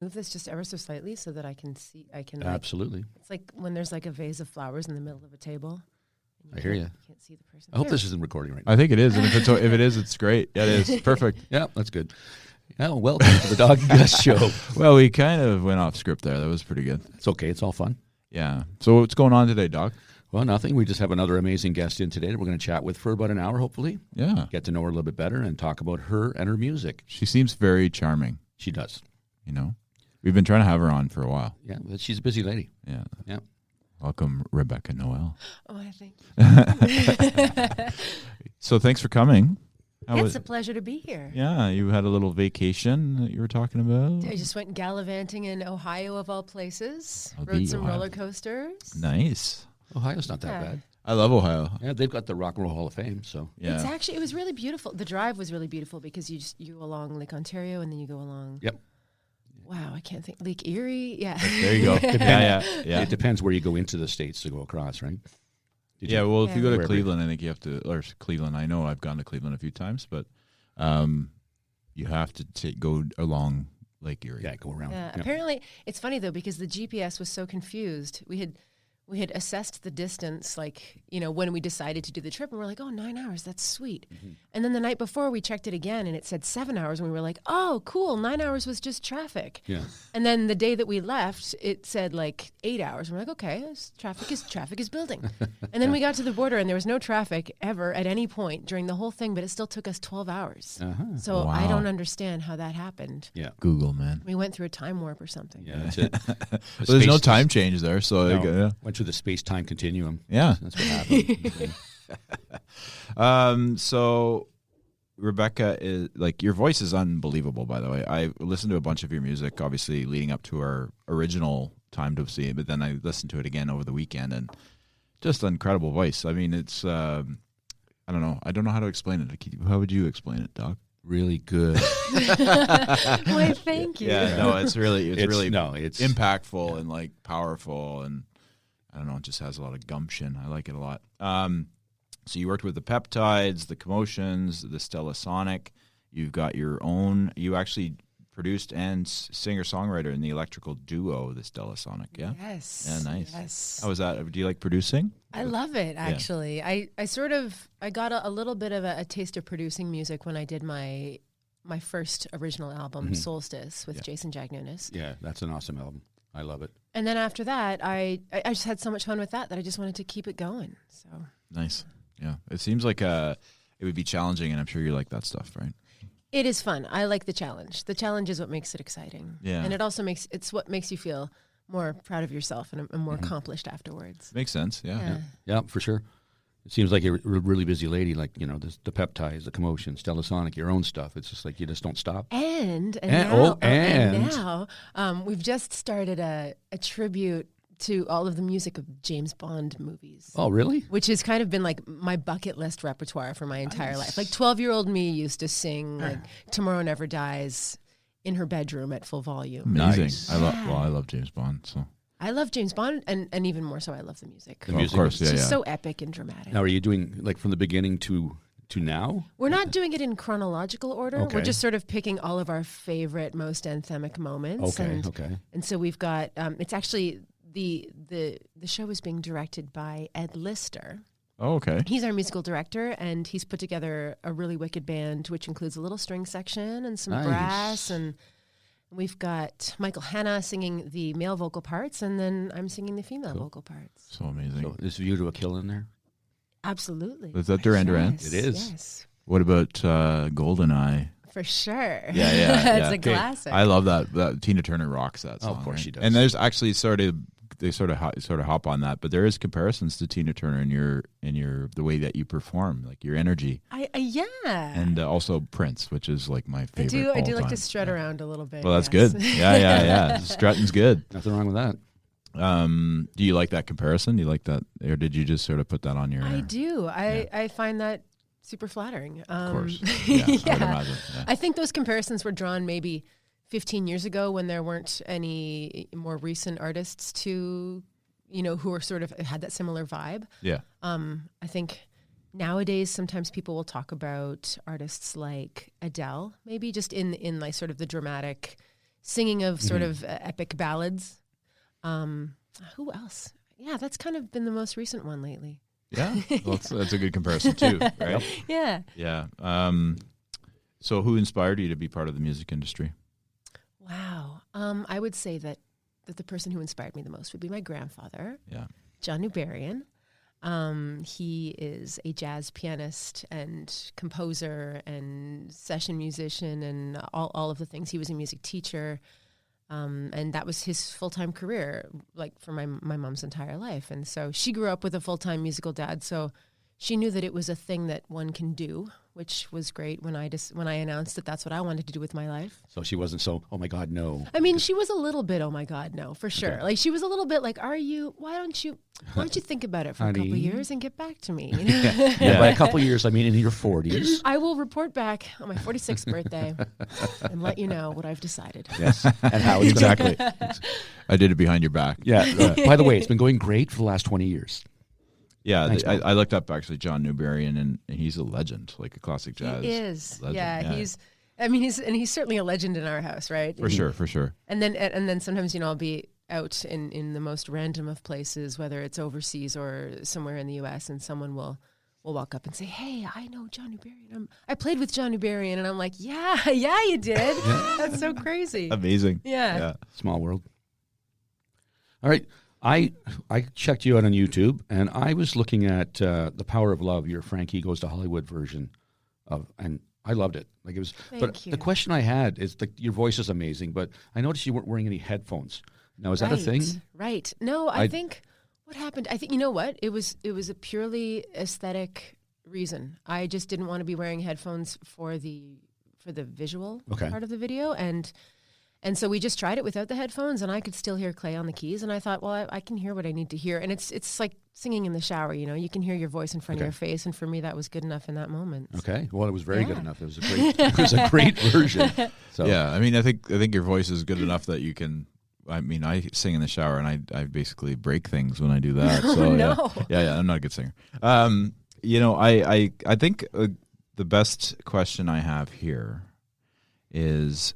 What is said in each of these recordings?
move this just ever so slightly so that I can see? I can Absolutely. It's like when there's like a vase of flowers in the middle of a table. I hear you. You can't see the person. I hope Here. this isn't recording right now. I think it is, and if it is, it's great. Yeah, it is perfect. Yeah, that's good. Yeah, welcome to the Dog and Gus Show. Well, we kind of went off script there. That was pretty good. It's okay. It's all fun. Yeah. So what's going on today, Doc? Well, nothing. We just have another amazing guest in today that we're going to chat with for about an hour, hopefully. Yeah. Get to know her a little bit better and talk about her and her music. She seems very charming. She does. You know, we've been trying to have her on for a while. Yeah, but she's a busy lady. Yeah. Yeah. Welcome, Rebecca Noelle. Oh, I think. So thanks for coming. It's a pleasure to be here. Yeah, you had a little vacation that you were talking about. I just went gallivanting in Ohio, of all places. Oh, Rode some Ohio. roller coasters. Nice. Ohio's not that Yeah. bad. I love Ohio. Yeah, they've got the Rock and Roll Hall of Fame, so. Yeah. It was really beautiful. The drive was really beautiful because you go along Lake Ontario and then you go along. Yep. Wow, I can't think. Lake Erie, yeah. There you go. Yeah. It depends where you go into the States to go across, right? Did Yeah, you- well, if you go to Wherever. Cleveland, I think you have to, or Cleveland, I know I've gone to Cleveland a few times, but you have to go along Lake Erie. Yeah, go around. Yeah, Yep. apparently, it's funny though because the GPS was so confused. We had assessed the distance, like, when we decided to do the trip, and we're like, 9 hours, that's sweet. Mm-hmm. And then the night before, we checked it again, and it said 7 hours, and we were like, oh, cool, 9 hours was just traffic. Yeah. And then the day that we left, it said like 8 hours. And we're like, okay, traffic is building. And then we got to the border, and there was no traffic ever at any point during the whole thing, but it still took us 12 hours. Uh-huh. So I Wow. don't understand how that happened. Yeah. Google, man. We went through a time warp or something. Yeah, that's it. Well, there's no time change there, so No. Went through the space-time continuum. Yeah. That's what happened. So Rebecca is like, your voice is unbelievable, by the way. I listened to a bunch of your music, obviously leading up to our original time to see it, but then I listened to it again over the weekend, and just an incredible voice. I mean, it's I don't know how to explain it. How would you explain it, Doc? Really good. Why, thank you. Yeah, no, it's really It's impactful and like powerful, and I don't know, it just has a lot of gumption. I like it a lot. So you worked with the Peptides, the Commotions, the Stella Sonic. You've got your own. You actually produced and singer-songwriter in the electrical duo, the Stella Sonic. Yeah. Yes. Yeah, nice. Yes. How was that? Do you like producing? I love it, actually. I got a little bit of a taste of producing music when I did my first original album, Solstice, with Jason Jagnunis. Yeah, that's an awesome album. I love it. And then after that, I just had so much fun with that I just wanted to keep it going. So Nice. Yeah. It seems like it would be challenging, and I'm sure you like that stuff, right? it is fun. I like the challenge. The challenge is what makes it exciting. Yeah. And it also it's what makes you feel more proud of yourself and more accomplished afterwards. Makes sense. Yeah. Yeah, for sure. It seems like you're a really busy lady, like, you know, the Peptides, the Commotion, Stella Sonic, your own stuff. It's just like you just don't stop. And now we've just started a tribute to all of the music of James Bond movies. Oh, really? Which has kind of been like my bucket list repertoire for my entire life. Like 12-year-old me used to sing like Tomorrow Never Dies in her bedroom at full volume. Amazing. Nice. I love James Bond. So I love James Bond, and even more so I love the music. The music. Of course, It's just so epic and dramatic. Now, are you doing like from the beginning to now? We're not doing it in chronological order. Okay. We're just sort of picking all of our favorite, most anthemic moments. Okay. And so we've got, it's actually, the show is being directed by Ed Lister. Oh, okay. He's our musical director, and he's put together a really wicked band, which includes a little string section and some Nice. brass. And we've got Michael Hanna singing the male vocal parts, and then I'm singing the female vocal parts. So amazing. So is View to a Kill in there? Absolutely. Is that Duran Duran? Yes, It is. Yes, What about GoldenEye? for sure. Yeah. It's a classic. I love that. Tina Turner rocks that song. of course right? she does. And there's actually they sort of hop on that, but there is comparisons to Tina Turner in your the way that you perform, like your energy, Yeah. and also Prince, which is like my favorite. I do all like to time. strut around a little bit. Well, that's yes. good. Yeah. Strutting's good. Nothing wrong with that. Do you like that comparison? Do you like that, or did you just sort of put that on your? I do. I find that super flattering. Of course. Yeah. I would imagine. Yeah. I think those comparisons were drawn maybe 15 years ago when there weren't any more recent artists who were sort of had that similar vibe. Yeah. I think nowadays sometimes people will talk about artists like Adele, maybe just in like sort of the dramatic singing of sort of epic ballads. Who else? Yeah, that's kind of been the most recent one lately. Yeah, well, that's a good comparison too, right? Yeah. Yeah. So who inspired you to be part of the music industry? Wow. I would say that the person who inspired me the most would be my grandfather, Yeah. John Newberian. He is a jazz pianist and composer and session musician and all of the things. He was a music teacher. And that was his full-time career, like for my mom's entire life. And so she grew up with a full-time musical dad. So she knew that it was a thing that one can do, which was great when I announced that that's what I wanted to do with my life. So she wasn't so, oh my God, no. I mean, she was a little bit, oh my God, no, for sure. Okay. Like she was a little bit like, why don't you think about it for a couple of Honey. years and get back to me? Yeah, by a couple of years, I mean in your 40s. I will report back on my 46th birthday and let you know what I've decided. Yes, and how it's Exactly. I did it behind your back. Yeah. By the way, it's been going great for the last 20 years. Yeah, Thanks, I looked up actually John Newberian, and he's a legend, like a classic jazz. He is. legend. Yeah, he's certainly a legend in our house, right? For sure. And then sometimes, I'll be out in the most random of places, whether it's overseas or somewhere in the US, and someone will walk up and say, "Hey, I know John Newberian. I played with John Newberian," and I'm like, "Yeah, you did. That's so crazy." Amazing. Yeah. Small world. All right. I checked you out on YouTube, and I was looking at The Power of Love, your Frankie Goes to Hollywood version and I loved it. Like it was. Thank you. The question I had is, your voice is amazing, but I noticed you weren't wearing any headphones. Now, is that a thing? Right. No, I think what happened, I think, you know what? It was a purely aesthetic reason. I just didn't want to be wearing headphones for the visual part of the video. And so we just tried it without the headphones, and I could still hear Clay on the keys. And I thought, well, I can hear what I need to hear. And it's like singing in the shower, you can hear your voice in front of your face. And for me, that was good enough in that moment. Okay. Well, it was very good enough. It was a great version. So. Yeah. I mean, I think your voice is good enough that you can. I mean, I sing in the shower, and I basically break things when I do that. So no. Yeah. I'm not a good singer. I think the best question I have here is,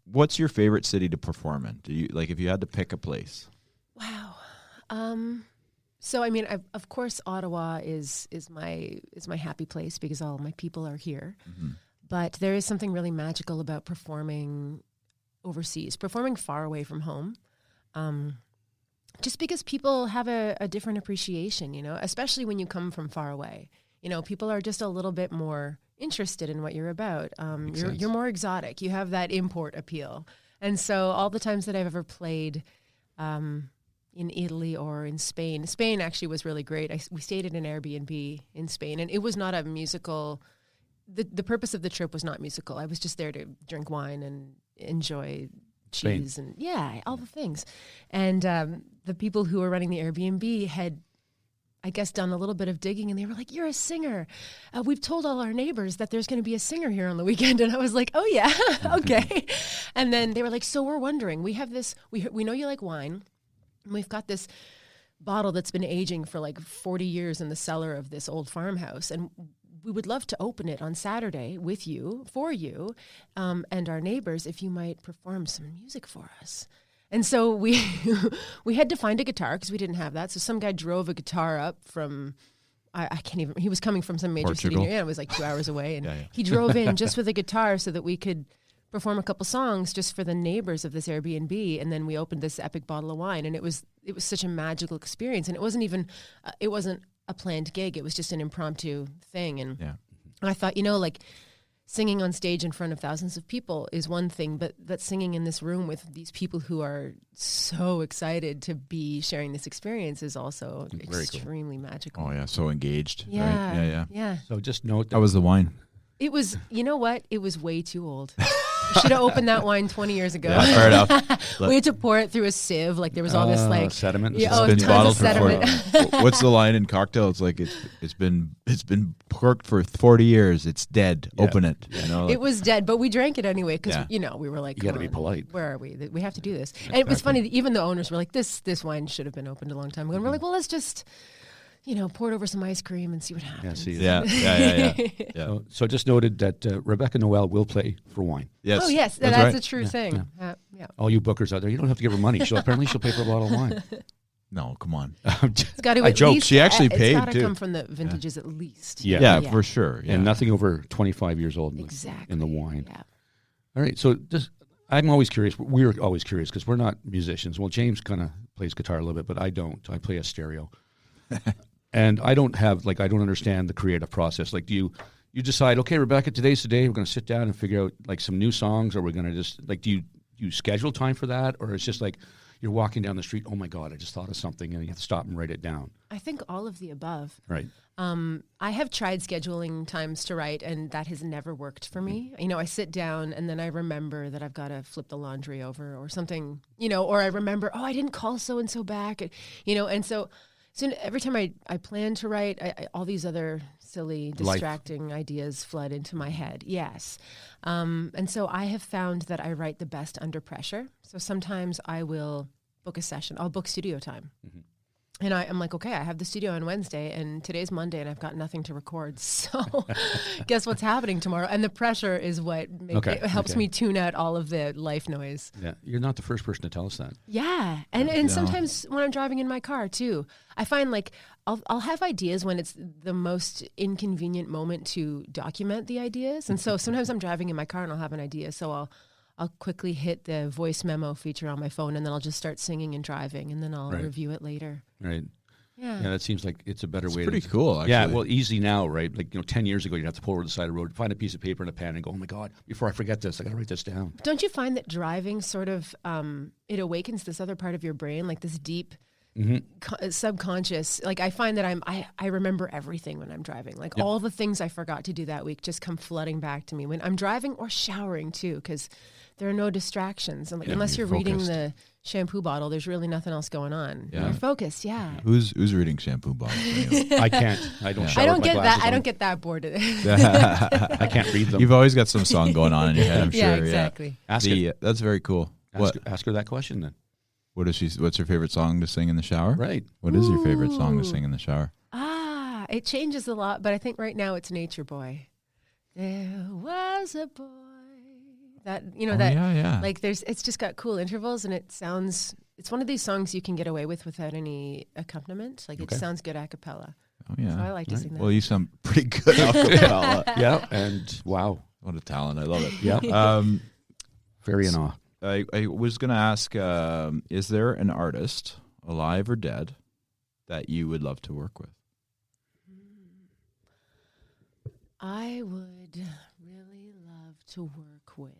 what's your favorite city to perform in? Do you if you had to pick a place? Wow. So I mean, of course, Ottawa is my happy place because all my people are here. Mm-hmm. But there is something really magical about performing overseas, performing far away from home. Just because people have a different appreciation, especially when you come from far away. People are just a little bit more interested in what you're about. You're more exotic. You have that import appeal. And so all the times that I've ever played in Italy or in Spain actually was really great. We stayed at an Airbnb in Spain, and it was not a musical. The purpose of the trip was not musical. I was just there to drink wine and enjoy cheese and all the things. And the people who were running the Airbnb had, I guess, done a little bit of digging, and they were like, "You're a singer. We've told all our neighbors that there's going to be a singer here on the weekend." And I was like, "Oh yeah, okay." And then they were like, "So we're wondering, we have this, we know you like wine, and we've got this bottle that's been aging for like 40 years in the cellar of this old farmhouse, and we would love to open it on Saturday with you, for you, and our neighbors, if you might perform some music for us." And so we had to find a guitar because we didn't have that. So some guy drove a guitar up from, I can't even, he was coming from some major Portugal. city. Yeah, it was like 2 hours away. And he drove in just with a guitar so that we could perform a couple songs just for the neighbors of this Airbnb. And then we opened this epic bottle of wine. And it was such a magical experience. And it wasn't even, it wasn't a planned gig. It was just an impromptu thing. And I thought, singing on stage in front of thousands of people is one thing, but that singing in this room with these people who are so excited to be sharing this experience is also extremely magical. Oh yeah, so engaged. Yeah, right? Yeah. So just note that. How was the wine? It was, you know what? It was way too old. We should have opened that wine 20 years ago. Yeah, fair enough. We had to pour it through a sieve. Like there was all this sediment. Yeah, It's been tons bottled of for sediment. What's the line in cocktail? It's like it's been corked for 40 years. It's dead. Yeah. Open it. It was dead, but we drank it anyway because we were like, you got to be polite. Where are we? We have to do this. And it was funny that even the owners were like, this wine should have been opened a long time ago. And we're like, well, let's just pour it over some ice cream and see what happens. Yeah. So just noted that Rebecca Noelle will play for wine. Yes. Oh, yes. That's That's right. a true thing. Yeah. All you bookers out there, you don't have to give her money. Apparently she'll pay for a bottle of wine. No, come on. It's got to I joke. She actually paid, It's got to too. come from the vintages at least. Yeah, for sure. Yeah. And nothing over 25 years old in the wine. Yeah. All right. So I'm always curious. We're always curious because we're not musicians. Well, James kind of plays guitar a little bit, but I don't. I play a stereo. And I don't have, I don't understand the creative process. Like, do you decide, okay, Rebecca, today's the day, we're going to sit down and figure out, some new songs, or we're going to just, do you schedule time for that? Or it's just you're walking down the street, oh my God, I just thought of something, and you have to stop and write it down. I think all of the above. Right. I have tried scheduling times to write, and that has never worked for me. I sit down, and then I remember that I've got to flip the laundry over or something, or I remember, I didn't call so-and-so back, and so every time I plan to write, all these other silly, distracting ideas flood into my head. Yes. And so I have found that I write the best under pressure. So sometimes I will book a session. I'll book studio time. Mm-hmm. And I'm like, okay, I have the studio on Wednesday, and today's Monday, and I've got nothing to record. So guess what's happening tomorrow? And the pressure is what helps me tune out all of the life noise. Yeah, you're not the first person to tell us that. Yeah, and sometimes when I'm driving in my car, too, I find I'll have ideas when it's the most inconvenient moment to document the ideas. And so sometimes I'm driving in my car, and I'll have an idea, so I'll quickly hit the voice memo feature on my phone, and then I'll just start singing and driving, and then I'll review it later. Right. Yeah, that seems like it's a better way. It's pretty cool, actually. Yeah, well, easy now, right? 10 years ago, you'd have to pull over the side of the road, find a piece of paper and a pen, and go, oh my God, before I forget this, I got to write this down. Don't you find that driving sort of, it awakens this other part of your brain, this deep subconscious, I find that I remember everything when I'm driving. All the things I forgot to do that week just come flooding back to me when I'm driving or showering too, because there are no distractions. And unless you're reading the shampoo bottle, there's really nothing else going on. Yeah. You're focused, Who's reading shampoo bottles? I can't. I don't shower. I don't get that. I don't get that bored. I can't read them. You've always got some song going on in your head, I'm sure. Yeah, exactly. That's very cool. Ask her that question then. What's her favorite song to sing in the shower? Right. What is your favorite song to sing in the shower? It changes a lot, but I think right now it's Nature Boy. There was a boy. It's just got cool intervals, and it's one of these songs you can get away with without any accompaniment. It sounds good a cappella. Oh yeah. So I like to sing that. Well, you sound pretty good a cappella. Yeah, and wow. What a talent. I love it. Yeah. Very in awe. I was going to ask, is there an artist, alive or dead, that you would love to work with? I would really love to work with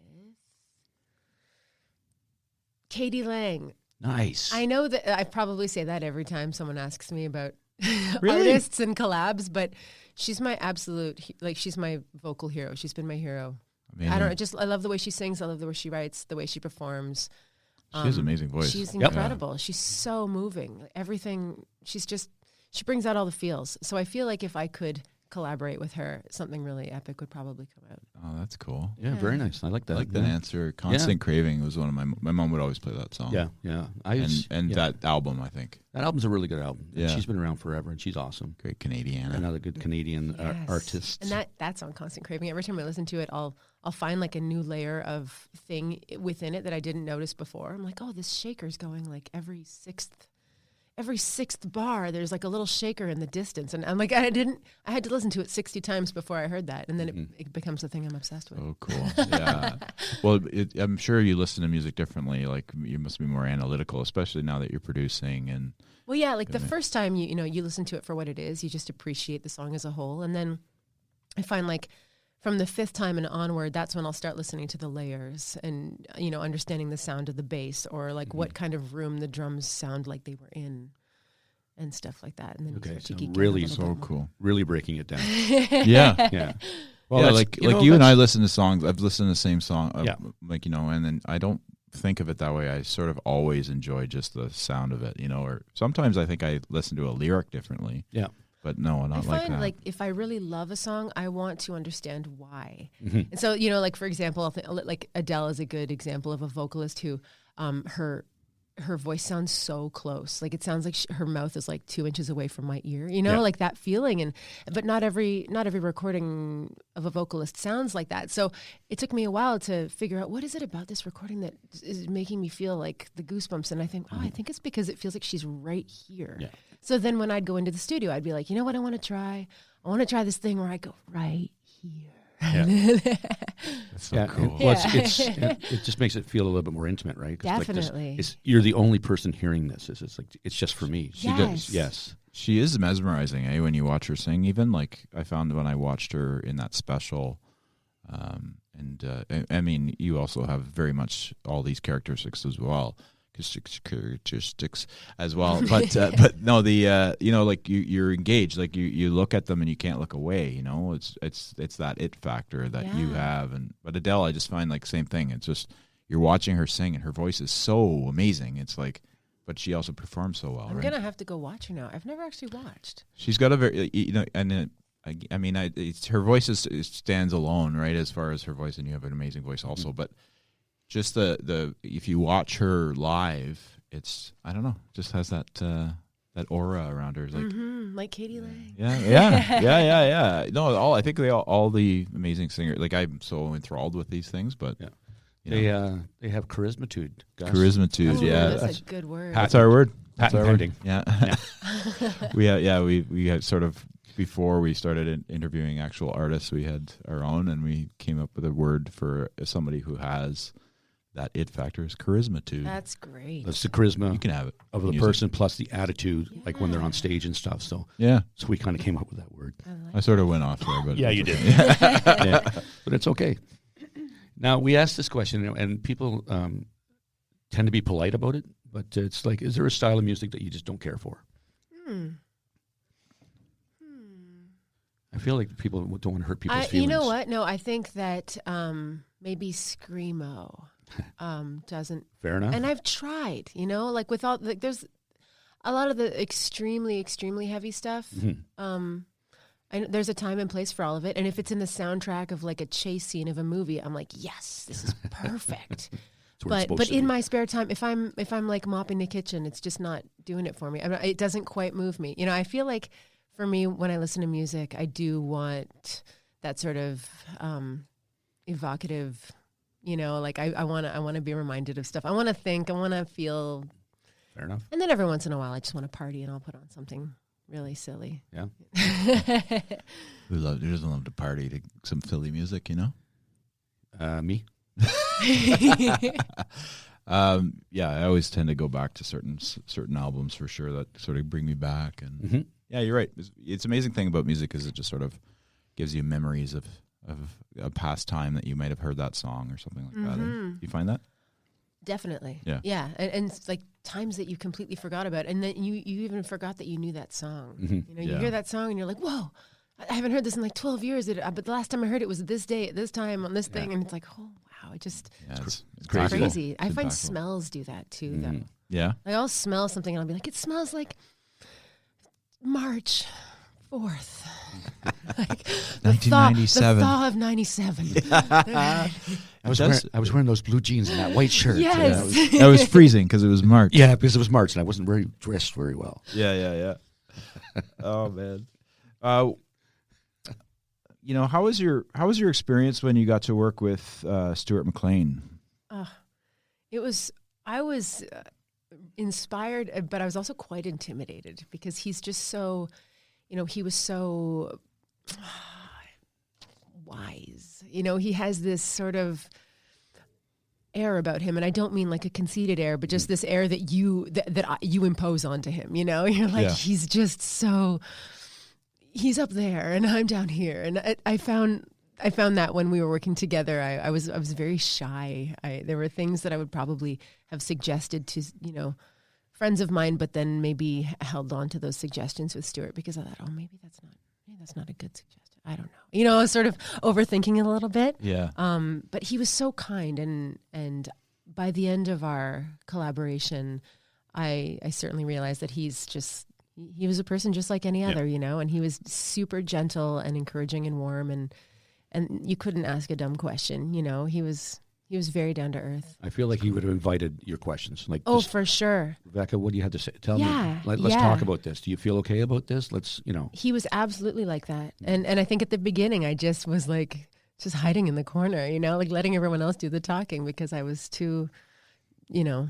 Katie Lang. Nice. I know that I probably say that every time someone asks me about artists and collabs, but she's my absolute, she's my vocal hero. She's been my hero. Amazing. I love the way she sings. I love the way she writes, the way she performs. She has an amazing voice. She's incredible. Yep. She's so moving. Everything, she brings out all the feels. So I feel like if I could collaborate with her, something really epic would probably come out. Oh, that's cool. Yeah, very nice. I like that. I like that answer. Constant Craving was one of my mom would always play that song. Yeah. That album, I think. That album's a really good album. Yeah. She's been around forever, and she's awesome. Great Canadian. Another good Canadian artist. And that song, Constant Craving, every time I listen to it, I'll find a new layer of thing within it that I didn't notice before. I'm like, oh, this shaker's going every sixth bar, there's a little shaker in the distance. And I'm like, I had to listen to it 60 times before I heard that. And then it becomes the thing I'm obsessed with. Oh, cool. Yeah. Well, I'm sure you listen to music differently. You must be more analytical, especially now that you're producing. And well, yeah, the first time you listen to it for what it is, you just appreciate the song as a whole. And then I find from the fifth time and onward, that's when I'll start listening to the layers and, understanding the sound of the bass or what kind of room the drums sound like they were in and stuff like that. And then really so cool. Really breaking it down. Yeah. Yeah. Well, you and I listen to songs. I've listened to the same song, and then I don't think of it that way. I sort of always enjoy just the sound of it, or sometimes I think I listen to a lyric differently. Yeah. But no, not like that. I find if I really love a song, I want to understand why. Mm-hmm. And so, for example, Adele is a good example of a vocalist who her her voice sounds so close. Like it sounds like her mouth is like 2 inches away from my ear, you know, Yeah. like that feeling. But not every recording of a vocalist sounds like that. So it took me a while to figure out what is it about this recording that is making me feel like the goosebumps. And I think, I think it's because it feels like she's right here. Yeah. So then when I'd go into the studio, I'd be like, you know what I want to try? I want to try this thing where I go right here. Yeah. That's so cool. Well, it just makes it feel a little bit more intimate, right? 'Cause Definitely. You're the only person hearing this. It's like it's just for me. Yes. Does. Yes. She is mesmerizing, when you watch her sing. Even like I found when I watched her in that special, I mean, you also have very much all these characteristics as well. As well, but no, the like you're engaged, like you look at them and you can't look away. You know, it's that it factor that you have. But Adele, I just find like same thing. It's just you're watching her sing and her voice is so amazing. It's like, but she also performs so well. I'm right? gonna have to go watch her now. I've never actually watched. She's got a very I mean, her voice it stands alone, right? As far as her voice, and you have an amazing voice also, but. Just the if you watch her live, it's I don't know, just has that aura around her. It's like like Katie Lang. Yeah. No, I think all the amazing singers. Like I'm so enthralled with these things, but they have charismatude. Gus. Charismatude, That's a good word. That's our word. Patent pending. Yeah. we had sort of before we started interviewing actual artists, we had our own, and we came up with a word for somebody who has. That it factor is charismatude. That's great. That's the charisma you can have it of the person plus the attitude, like when they're on stage and stuff. So so we kind of came up with that word. I sort of went off there, but you did. Yeah. But it's okay. Now we asked this question, and people tend to be polite about it, but it's like, is there a style of music that you just don't care for? I feel like people don't want to hurt people's feelings. You know what? No, I think that maybe screamo. Doesn't fair enough. And I've tried, like with all there's a lot of the extremely heavy stuff. There's a time and place for all of it, and if it's in the soundtrack of like a chase scene of a movie, I'm like, yes, this is perfect. But in my spare time, if I'm like mopping the kitchen, it's just not doing it for me. It doesn't quite move me. I feel like for me, when I listen to music, I do want that sort of evocative. Like I want to be reminded of stuff. I want to think. I want to feel. Fair enough. And then every once in a while, I just want to party, and I'll put on something really silly. Yeah. Who doesn't love to party to some Philly music? Me. I always tend to go back to certain albums for sure that sort of bring me back. And yeah, you're right. It's amazing thing about music is it just sort of gives you memories of a past time that you might have heard that song or something like that. Do you find that? Definitely. Yeah. And it's like times that you completely forgot about, and then you even forgot that you knew that song. You hear that song and you're like, whoa, I haven't heard this in like 12 years, but the last time I heard it was this day, at this time, on this thing, and it's like, oh wow, it's crazy. I find smells do that too, though. Yeah. Like I'll smell something and I'll be like, it smells like March 4th. Like 1997. The thaw of 97. I was wearing those blue jeans and that white shirt. Yes. That was freezing because it was March. Yeah, because it was March and I wasn't dressed very well. Yeah. Oh man. How was your experience when you got to work with Stuart McLean? I was inspired, but I was also quite intimidated because he's just so, he was so wise. He has this sort of air about him, and I don't mean like a conceited air, but just this air that you impose onto him. You're like, he's just so. He's up there and I'm down here, and I found that when we were working together, I was very shy. There were things that I would probably have suggested to friends of mine, but then maybe held on to those suggestions with Stuart because I thought, maybe that's not a good suggestion. I don't know. I was sort of overthinking it a little bit. Yeah. But he was so kind, and by the end of our collaboration, I certainly realized that he was a person just like any other, and he was super gentle and encouraging and warm, and you couldn't ask a dumb question. He was He was very down to earth. I feel like he would have invited your questions. Like, Oh, for sure. Rebecca, what do you have to say? Tell Yeah, me. Let's yeah. talk about this. Do you feel okay about this? Let's, He was absolutely like that. And I think at the beginning I just was like just hiding in the corner, like letting everyone else do the talking because I was too,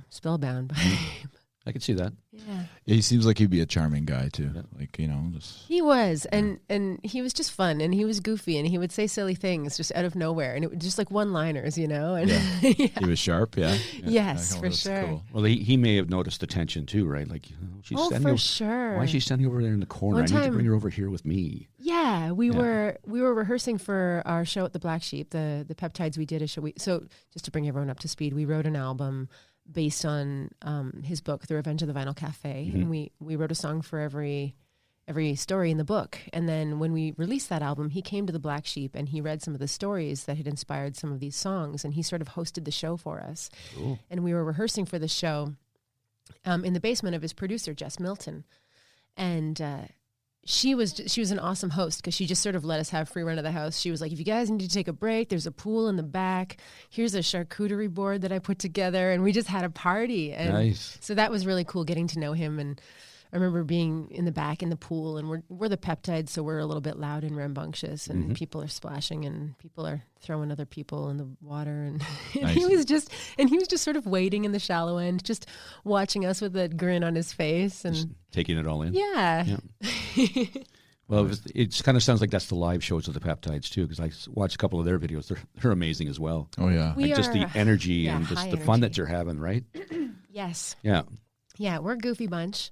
spellbound by him. I could see that. Yeah. He seems like he'd be a charming guy too. Yeah. Like, just He was, and he was just fun, and he was goofy, and he would say silly things just out of nowhere, and it was just like one-liners, and he was sharp. Yeah. Yes, for that's sure. cool. Well, he may have noticed the tension too, right? Like, she's Oh, standing for over, sure. Why is she standing over there in the corner? One I need to time- bring her over here with me. Yeah, we were rehearsing for our show at the Black Sheep, the Peptides. We did a show. So just to bring everyone up to speed, we wrote an album based on his book, The Revenge of the Vinyl Cafe, and we wrote a song for every story in the book. And then when we released that album, he came to the Black Sheep and he read some of the stories that had inspired some of these songs, and he sort of hosted the show for us. Cool. And we were rehearsing for the show in the basement of his producer, Jess Milton, and she was an awesome host because she just sort of let us have free run of the house. She was like, if you guys need to take a break, there's a pool in the back. Here's a charcuterie board that I put together. And we just had a party. And Nice. so that was really cool getting to know him. And I remember being in the back in the pool, and we're the Peptides, so we're a little bit loud and rambunctious, and people are splashing and people are throwing other people in the water. And, and he was just sort of waiting in the shallow end, just watching us with a grin on his face. And Just taking it all in. yeah. Well, it kind of sounds like that's the live shows of the Peptides too, because I watched a couple of their videos. They're amazing as well. Oh yeah. We Like just the are- energy yeah, and just high the fun that energy. you're having, right? Yes. Yeah. Yeah, we're a goofy bunch.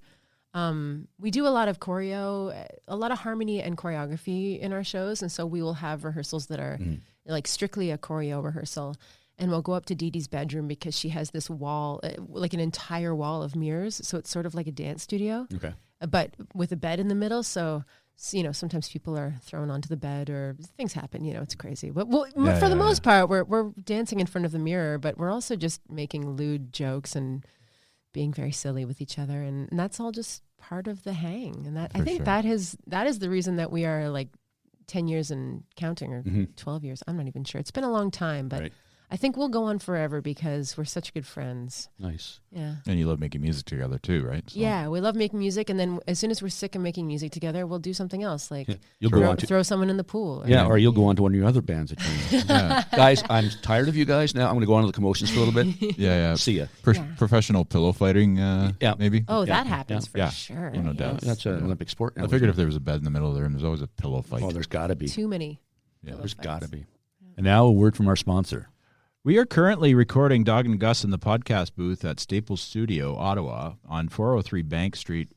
We do a lot of choreo, a lot of harmony and choreography in our shows. And so we will have rehearsals that are like strictly a choreo rehearsal. And we'll go up to Dee Dee's bedroom because she has this wall, like an entire wall of mirrors. So it's sort of like a dance studio, Okay. but with a bed in the middle. So, sometimes people are thrown onto the bed or things happen, it's crazy. But for the most part, we're dancing in front of the mirror, but we're also just making lewd jokes and being very silly with each other. And that's all just part of the hang. And I think that is the reason that we are like 10 years and counting, or 12 years. I'm not even sure. It's been a long time, but Right. I think we'll go on forever because we're such good friends. Nice. Yeah. And you love making music together too, right? So- Yeah, we love making music, and then as soon as we're sick of making music together, we'll do something else, like You'll go on to throw someone in the pool. or you'll go on to one of your other bands that you're in. Yeah. Guys, I'm tired of you guys now. I'm going to go on to the commotions for a little bit. Yeah. See ya. Professional pillow fighting. Maybe. Oh, Yeah, that happens for yeah. sure. No doubt. That's an Olympic sport now. I figured if there was a bed in the middle there, and there's always a pillow fight. Oh, there's got to be. Too many. Yeah. There's got to be. And now a word from our sponsor. We are currently recording Dog and Gus in the podcast booth at Staples Studio, Ottawa, on 403 Bank Street,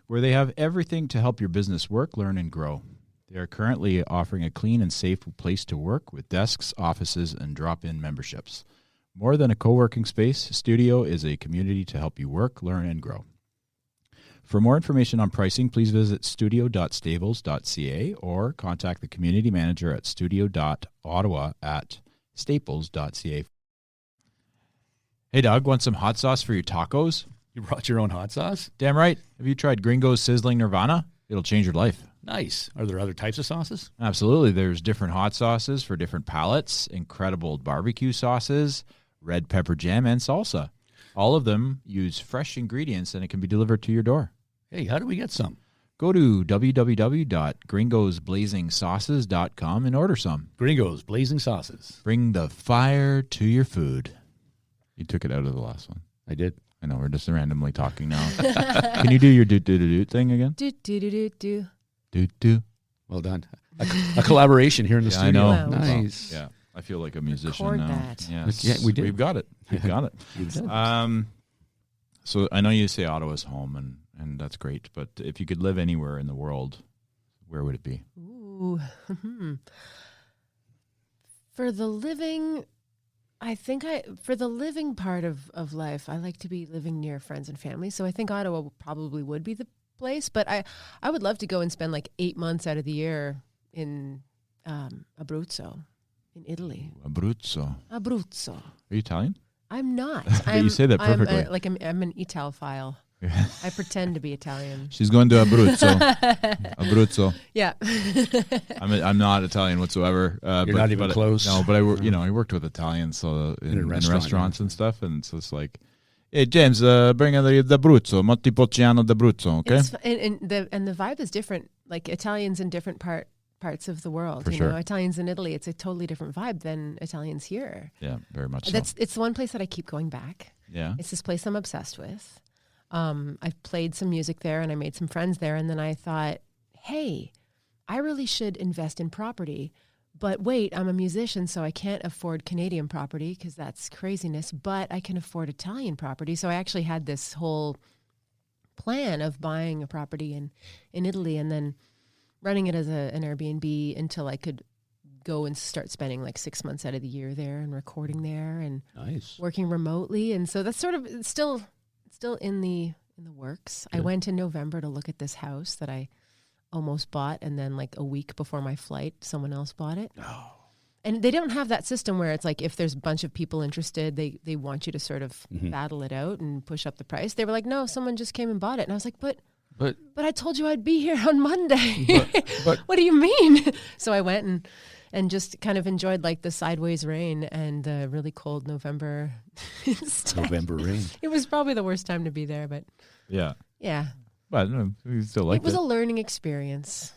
where they have everything to help your business work, learn, and grow. They are currently offering a clean and safe place to work with desks, offices, and drop-in memberships. More than a co-working space, Studio is a community to help you work, learn, and grow. For more information on pricing, please visit studio.stables.ca or contact the community manager at studio.ottawa@staples.ca. Hey, Doug, want some hot sauce for your tacos? You brought your own hot sauce? Damn right. Have you tried Gringo's Sizzling Nirvana? It'll change your life. Nice. Are there other types of sauces? Absolutely. There's different hot sauces for different palates, incredible barbecue sauces, red pepper jam, and salsa. All of them use fresh ingredients, and it can be delivered to your door. Hey, how do we get some? Go to www.gringosblazingsauces.com and order some. Gringo's Blazing Sauces. Bring the fire to your food. You took it out of the last one. I did. I know, we're just randomly talking now. Can you do your do thing again? Do do do do do. Do. Well done. A collaboration here in the Yeah, studio. I know. Wow. Nice. Yeah, I feel like a musician Record now. that. Yes. Yeah, we did. We've got it. We've got it. You did. So I know you say Ottawa's home, and that's great. But if you could live anywhere in the world, where would it be? Ooh. For the living, for the living part of life, I like to be living near friends and family. So I think Ottawa probably would be the place. But I would love to go and spend like 8 months out of the year in Abruzzo, in Italy. Abruzzo. Abruzzo. Are you Italian? I'm not. But you say that perfectly. I'm an Ital-phile. I pretend to be Italian. She's going to Abruzzo. Abruzzo. Yeah. I'm not Italian whatsoever. You're not even close. No, but I worked with Italians in restaurants and stuff, and so it's like, hey James, bring the Abruzzo, Montepulciano d'Abruzzo, okay? And the vibe is different. Like Italians in different parts of the world. For you sure. know, Italians in Italy, it's a totally different vibe than Italians here. Yeah, very much so. It's the one place that I keep going back. Yeah. It's this place I'm obsessed with. I've played some music there and I made some friends there. And then I thought, hey, I really should invest in property. But wait, I'm a musician, so I can't afford Canadian property because that's craziness. But I can afford Italian property. So I actually had this whole plan of buying a property in Italy and then running it as an Airbnb until I could go and start spending like 6 months out of the year there and recording there and working remotely. And so that's sort of still in the works. Good. I went in November to look at this house that I almost bought, and then like a week before my flight, someone else bought it. Oh. And they don't have that system where it's like if there's a bunch of people interested, they want you to sort of battle it out and push up the price. They were like, no, someone just came and bought it. And I was like, But I told you I'd be here on Monday. But what do you mean? So I went and just kind of enjoyed like the sideways rain and the really cold November. November rain. It was probably the worst time to be there, but yeah. But no, you still like it. It was a learning experience.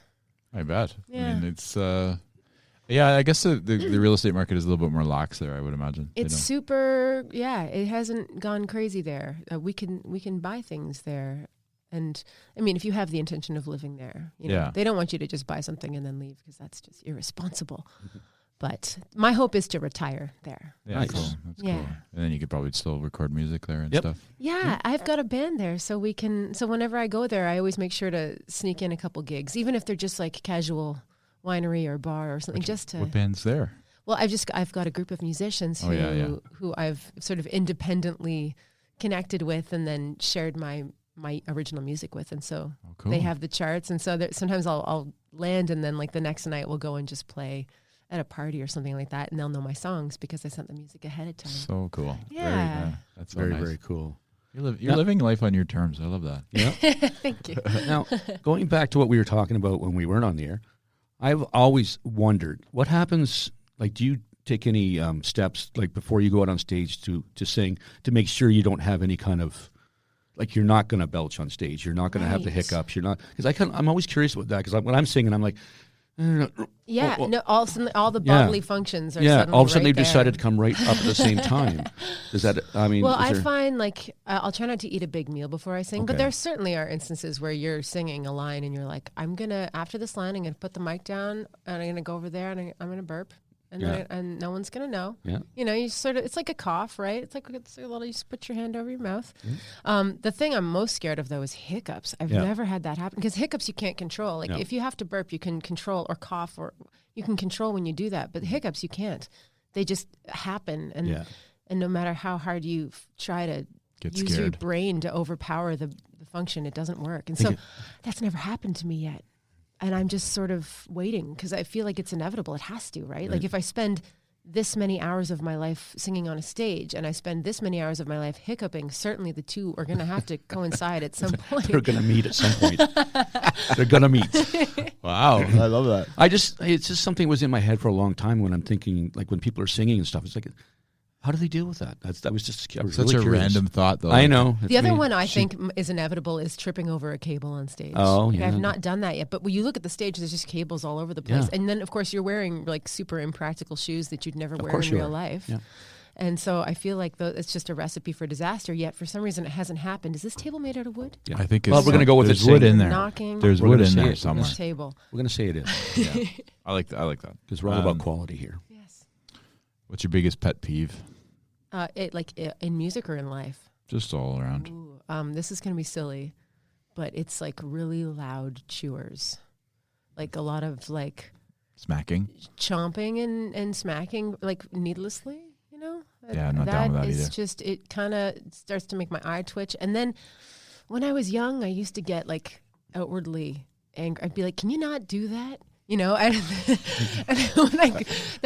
I bet. Yeah. I mean, it's I guess the real estate market is a little bit more lax there, I would imagine. It's super. Yeah, it hasn't gone crazy there. We can buy things there. And I mean, if you have the intention of living there, they don't want you to just buy something and then leave because that's just irresponsible. But my hope is to retire there. Yeah, nice. Cool. That's yeah. cool. And then you could probably still record music there and stuff. Yeah, I've got a band there, so we can. So whenever I go there, I always make sure to sneak in a couple gigs, even if they're just like casual winery or bar or something. What band's there? Well, I've got a group of musicians who I've sort of independently connected with, and then shared my original music with, and so they have the charts, and so sometimes I'll land, and then like the next night we'll go and just play at a party or something like that, and they'll know my songs because I sent the music ahead of time. So cool. Yeah, that's so very nice. Very cool. You're living life on your terms. I love that. Yeah. Thank you. Now, going back to what we were talking about when we weren't on the air, I've always wondered what happens. Like, do you take any steps like before you go out on stage to sing to make sure you don't have any kind of like you're not going to belch on stage, you're not going to have the hiccups, you're not because I'm always curious about that because when I'm singing, I'm like. All the bodily functions are suddenly all of a sudden right they've decided to come right up at the same time. Does that? I mean, well, I find like I'll try not to eat a big meal before I sing, but there certainly are instances where you're singing a line and you're like, I'm gonna after this line, I'm gonna put the mic down and I'm gonna go over there and I'm gonna burp. And no one's gonna know. Yeah. You sort of it's like a cough, right? It's a little. You just put your hand over your mouth. The thing I'm most scared of though is hiccups. I've never had that happen because hiccups you can't control. Like if you have to burp, you can control or cough or you can control when you do that. But hiccups you can't. They just happen, and no matter how hard you try to use your brain to overpower the function, it doesn't work. And so that's never happened to me yet. And I'm just sort of waiting because I feel like it's inevitable. It has to, right? Like if I spend this many hours of my life singing on a stage and I spend this many hours of my life hiccuping, certainly the two are going to have to coincide at some point. They're going to meet at some point. They're going to meet. Wow. I love that. It's just something that was in my head for a long time when I'm thinking, like when people are singing and stuff, it's like, how do they deal with that? I was such really a curious. random thought, though. I know. The other one I think is inevitable is tripping over a cable on stage. Oh, yeah. I've not done that yet, but when you look at the stage, there's just cables all over the place. And then, of course, you're wearing like super impractical shoes that you'd never wear in real life. Yeah. And so I feel like it's just a recipe for disaster, yet for some reason it hasn't happened. Is this table made out of wood? Yeah. I think we're going to go with there's wood in there. Knocking. There's wood in there somewhere. Table. We're going to say it is. Yeah. I like that. Because we're all about quality here. Yes. What's your biggest pet peeve? In music or in life? Just all around. Ooh, this is going to be silly, but it's like really loud chewers. Like a lot of like... Smacking? Chomping and smacking like needlessly, Yeah, I'm not down with that either. It's just, it kind of starts to make my eye twitch. And then when I was young, I used to get like outwardly angry. I'd be like, can you not do that? And then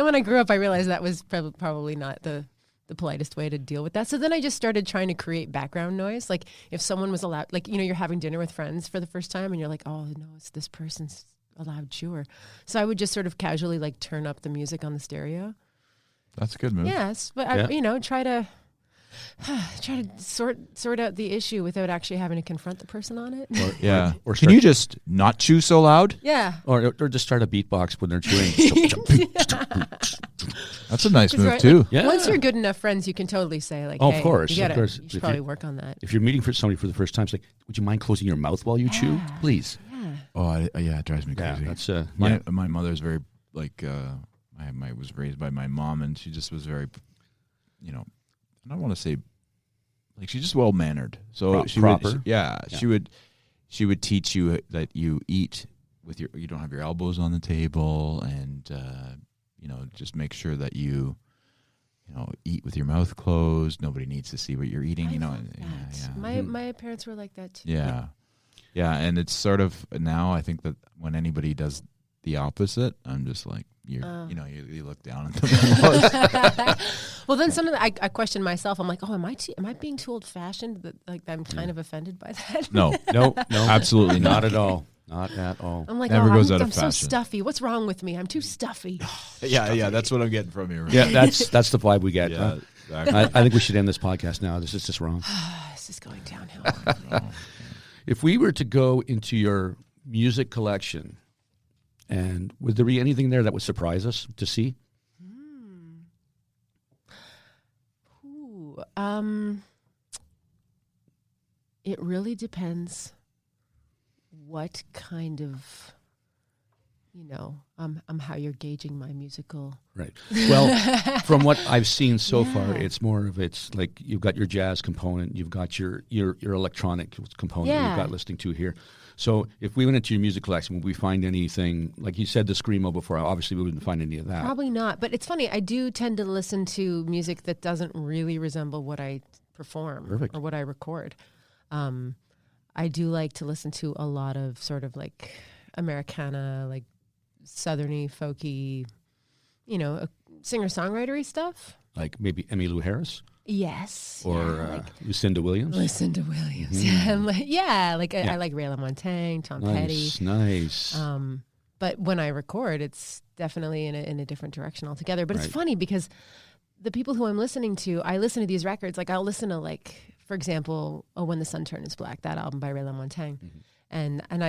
when I grew up, I realized that was probably not the the politest way to deal with that. So then I just started trying to create background noise. Like if someone was allowed, like, you know, you're having dinner with friends for the first time and you're like, oh no, it's this person's a loud chewer. So I would just sort of casually like turn up the music on the stereo. That's a good move. Yes. But I, you know, try to sort out the issue without actually having to confront the person on it. Or can you just not chew so loud? Yeah. Or just start a beatbox when they're chewing. That's a nice move right, too. like, Yeah. once you're good enough friends, you can totally say like, Oh, hey, of course. you Of course. should probably work on that. If you're meeting for somebody for the first time, it's like, would you mind closing your mouth while you chew? Please. Yeah. Oh, yeah, it drives me crazy. That's my mother's very like I was raised by my mom, and she just was very, you know, I don't want to say like she's just well mannered. So proper. She would teach you that you eat with you don't have your elbows on the table, and you know, just make sure that you know, eat with your mouth closed. Nobody needs to see what you're eating. I you know, love that. My parents were like that too. Yeah. Yeah, and it's sort of now I think that when anybody does the opposite, I'm just like, you look down at them. Well, then some of the, I question myself. I'm like, oh, am I being too old fashioned? That like I'm kind of offended by that. No, absolutely not at all. Not at all. I'm like, Never goes out of I'm so fashion. stuffy. What's wrong with me? I'm too stuffy. yeah, that's what I'm getting from you. Right? Yeah, that's the vibe we get. Yeah, exactly. I think we should end this podcast now. This is just wrong. This is going downhill. If we were to go into your music collection, and would there be anything there that would surprise us to see? It really depends what kind of, you know, how you're gauging my musical. Right. Well, from what I've seen so far, it's like you've got your jazz component, you've got your electronic component you've got listening to here. So if we went into your music collection, would we find anything, like you said, the Screamo before, obviously we wouldn't find any of that. Probably not. But it's funny, I do tend to listen to music that doesn't really resemble what I perform or what I record. I do like to listen to a lot of sort of like Americana, like southerny, folky, you know, singer-songwritery stuff. Like maybe Emmylou Harris? Yes. Or like Lucinda Williams? Lucinda Williams. Mm-hmm. I like Ray LaMontagne, Tom Petty. Nice. But when I record, it's definitely in a different direction altogether. But it's funny because the people who I'm listening to, I listen to these records, like I'll listen to like, for example, Oh, When the Sun Turns Black, that album by Ray LaMontagne. Mm-hmm. And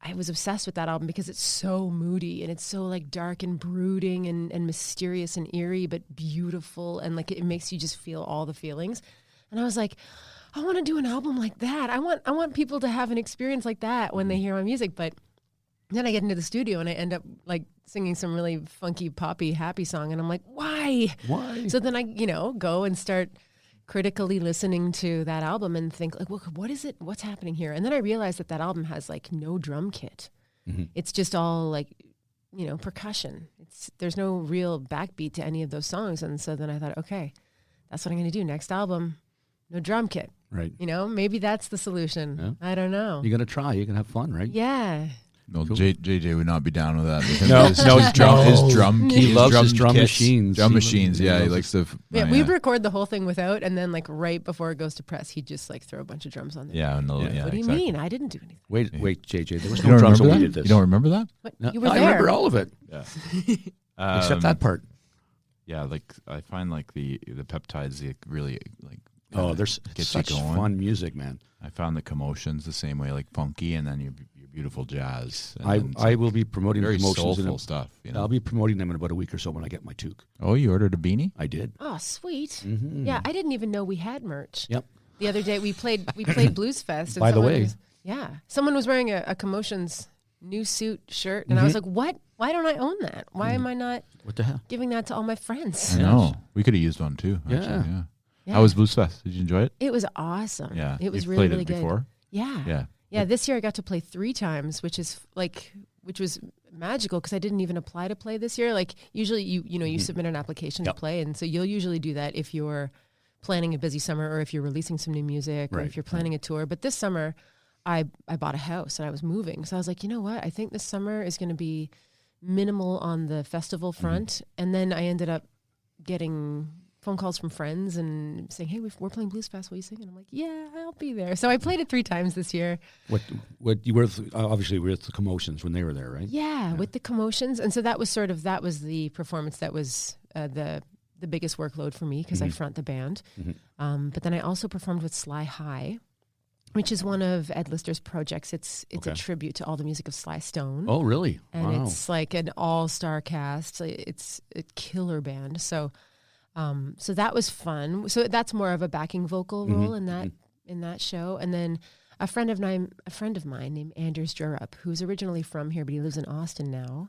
I was obsessed with that album because it's so moody and it's so like dark and brooding and mysterious and eerie, but beautiful. And like, it makes you just feel all the feelings. And I was like, I want to do an album like that. I want people to have an experience like that when they hear my music. But then I get into the studio and I end up like singing some really funky, poppy, happy song. And I'm like, why? So then I, go and start critically listening to that album and think like, well, what is it? What's happening here? And then I realized that album has like no drum kit. Mm-hmm. It's just all like, percussion. There's no real backbeat to any of those songs. And so then I thought, okay, that's what I'm going to do. Next album, no drum kit. Right. Maybe that's the solution. Yeah. I don't know. You're going to try. You're going to have fun, right? Yeah. No, cool. JJ would not be down with that. His drum. He loves his drum machines. Drum machines, yeah. He likes to. We record the whole thing without, and then like right before it goes to press, he'd just like throw a bunch of drums on there. Yeah, what do you mean? I didn't do anything. Wait, JJ. There was no drums when we did this. You don't remember that? What? No, you were I there. remember all of it. Yeah. Except that part. Yeah, like I find like the peptides really like. Oh, there's such fun music, man. I found the commotions the same way, like funky, and then your beautiful jazz. I will be promoting very promotions soulful stuff. I'll be promoting them in about a week or so when I get my toque. Oh, you ordered a beanie? I did. Oh, sweet. Mm-hmm. Yeah, I didn't even know we had merch. Yep. The other day we played Blues Fest. And By the way, someone was wearing a Commotion's new suit shirt, and I was like, "What? Why don't I own that? Why am I not? What the hell? Giving that to all my friends?" I know. We could have used one too. Actually, yeah. How was Blues Fest? Did you enjoy it? It was awesome. Yeah. It was You've really, played really it good. Before? Yeah. Yeah. This year I got to play 3 times, which was magical because I didn't even apply to play this year. Like usually you submit an application to play. And so you'll usually do that if you're planning a busy summer or if you're releasing some new music or if you're planning a tour. But this summer I bought a house and I was moving. So I was like, you know what? I think this summer is going to be minimal on the festival front. And then I ended up getting phone calls from friends and saying, "Hey, we're playing Blues Fest. Will you sing?" And I'm like, "Yeah, I'll be there." So I played it 3 times this year. What you were obviously with the Commotions when they were there, right? Yeah, with the Commotions, and so that was the performance that was the biggest workload for me because I front the band. But then I also performed with Sly High, which is one of Ed Lister's projects. It's a tribute to all the music of Sly Stone. Oh, really? And it's like an all-star cast. It's a killer band. So so that was fun. So that's more of a backing vocal role in that show. And then a friend of mine named Anders Jurup, who's originally from here, but he lives in Austin now.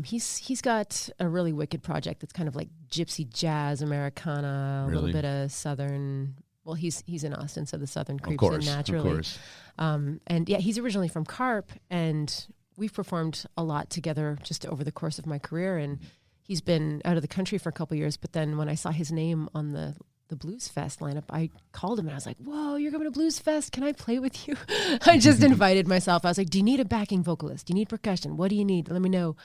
He's got a really wicked project that's kind of like gypsy jazz, Americana, a little bit of Southern. Well, he's in Austin, so the Southern creeps in naturally. Of course. And yeah, he's originally from Carp, and we've performed a lot together just over the course of my career. And he's been out of the country for a couple of years. But then when I saw his name on the Blues Fest lineup, I called him and I was like, "Whoa, you're going to Blues Fest? Can I play with you?" I just invited myself. I was like, "Do you need a backing vocalist? Do you need percussion? What do you need? Let me know."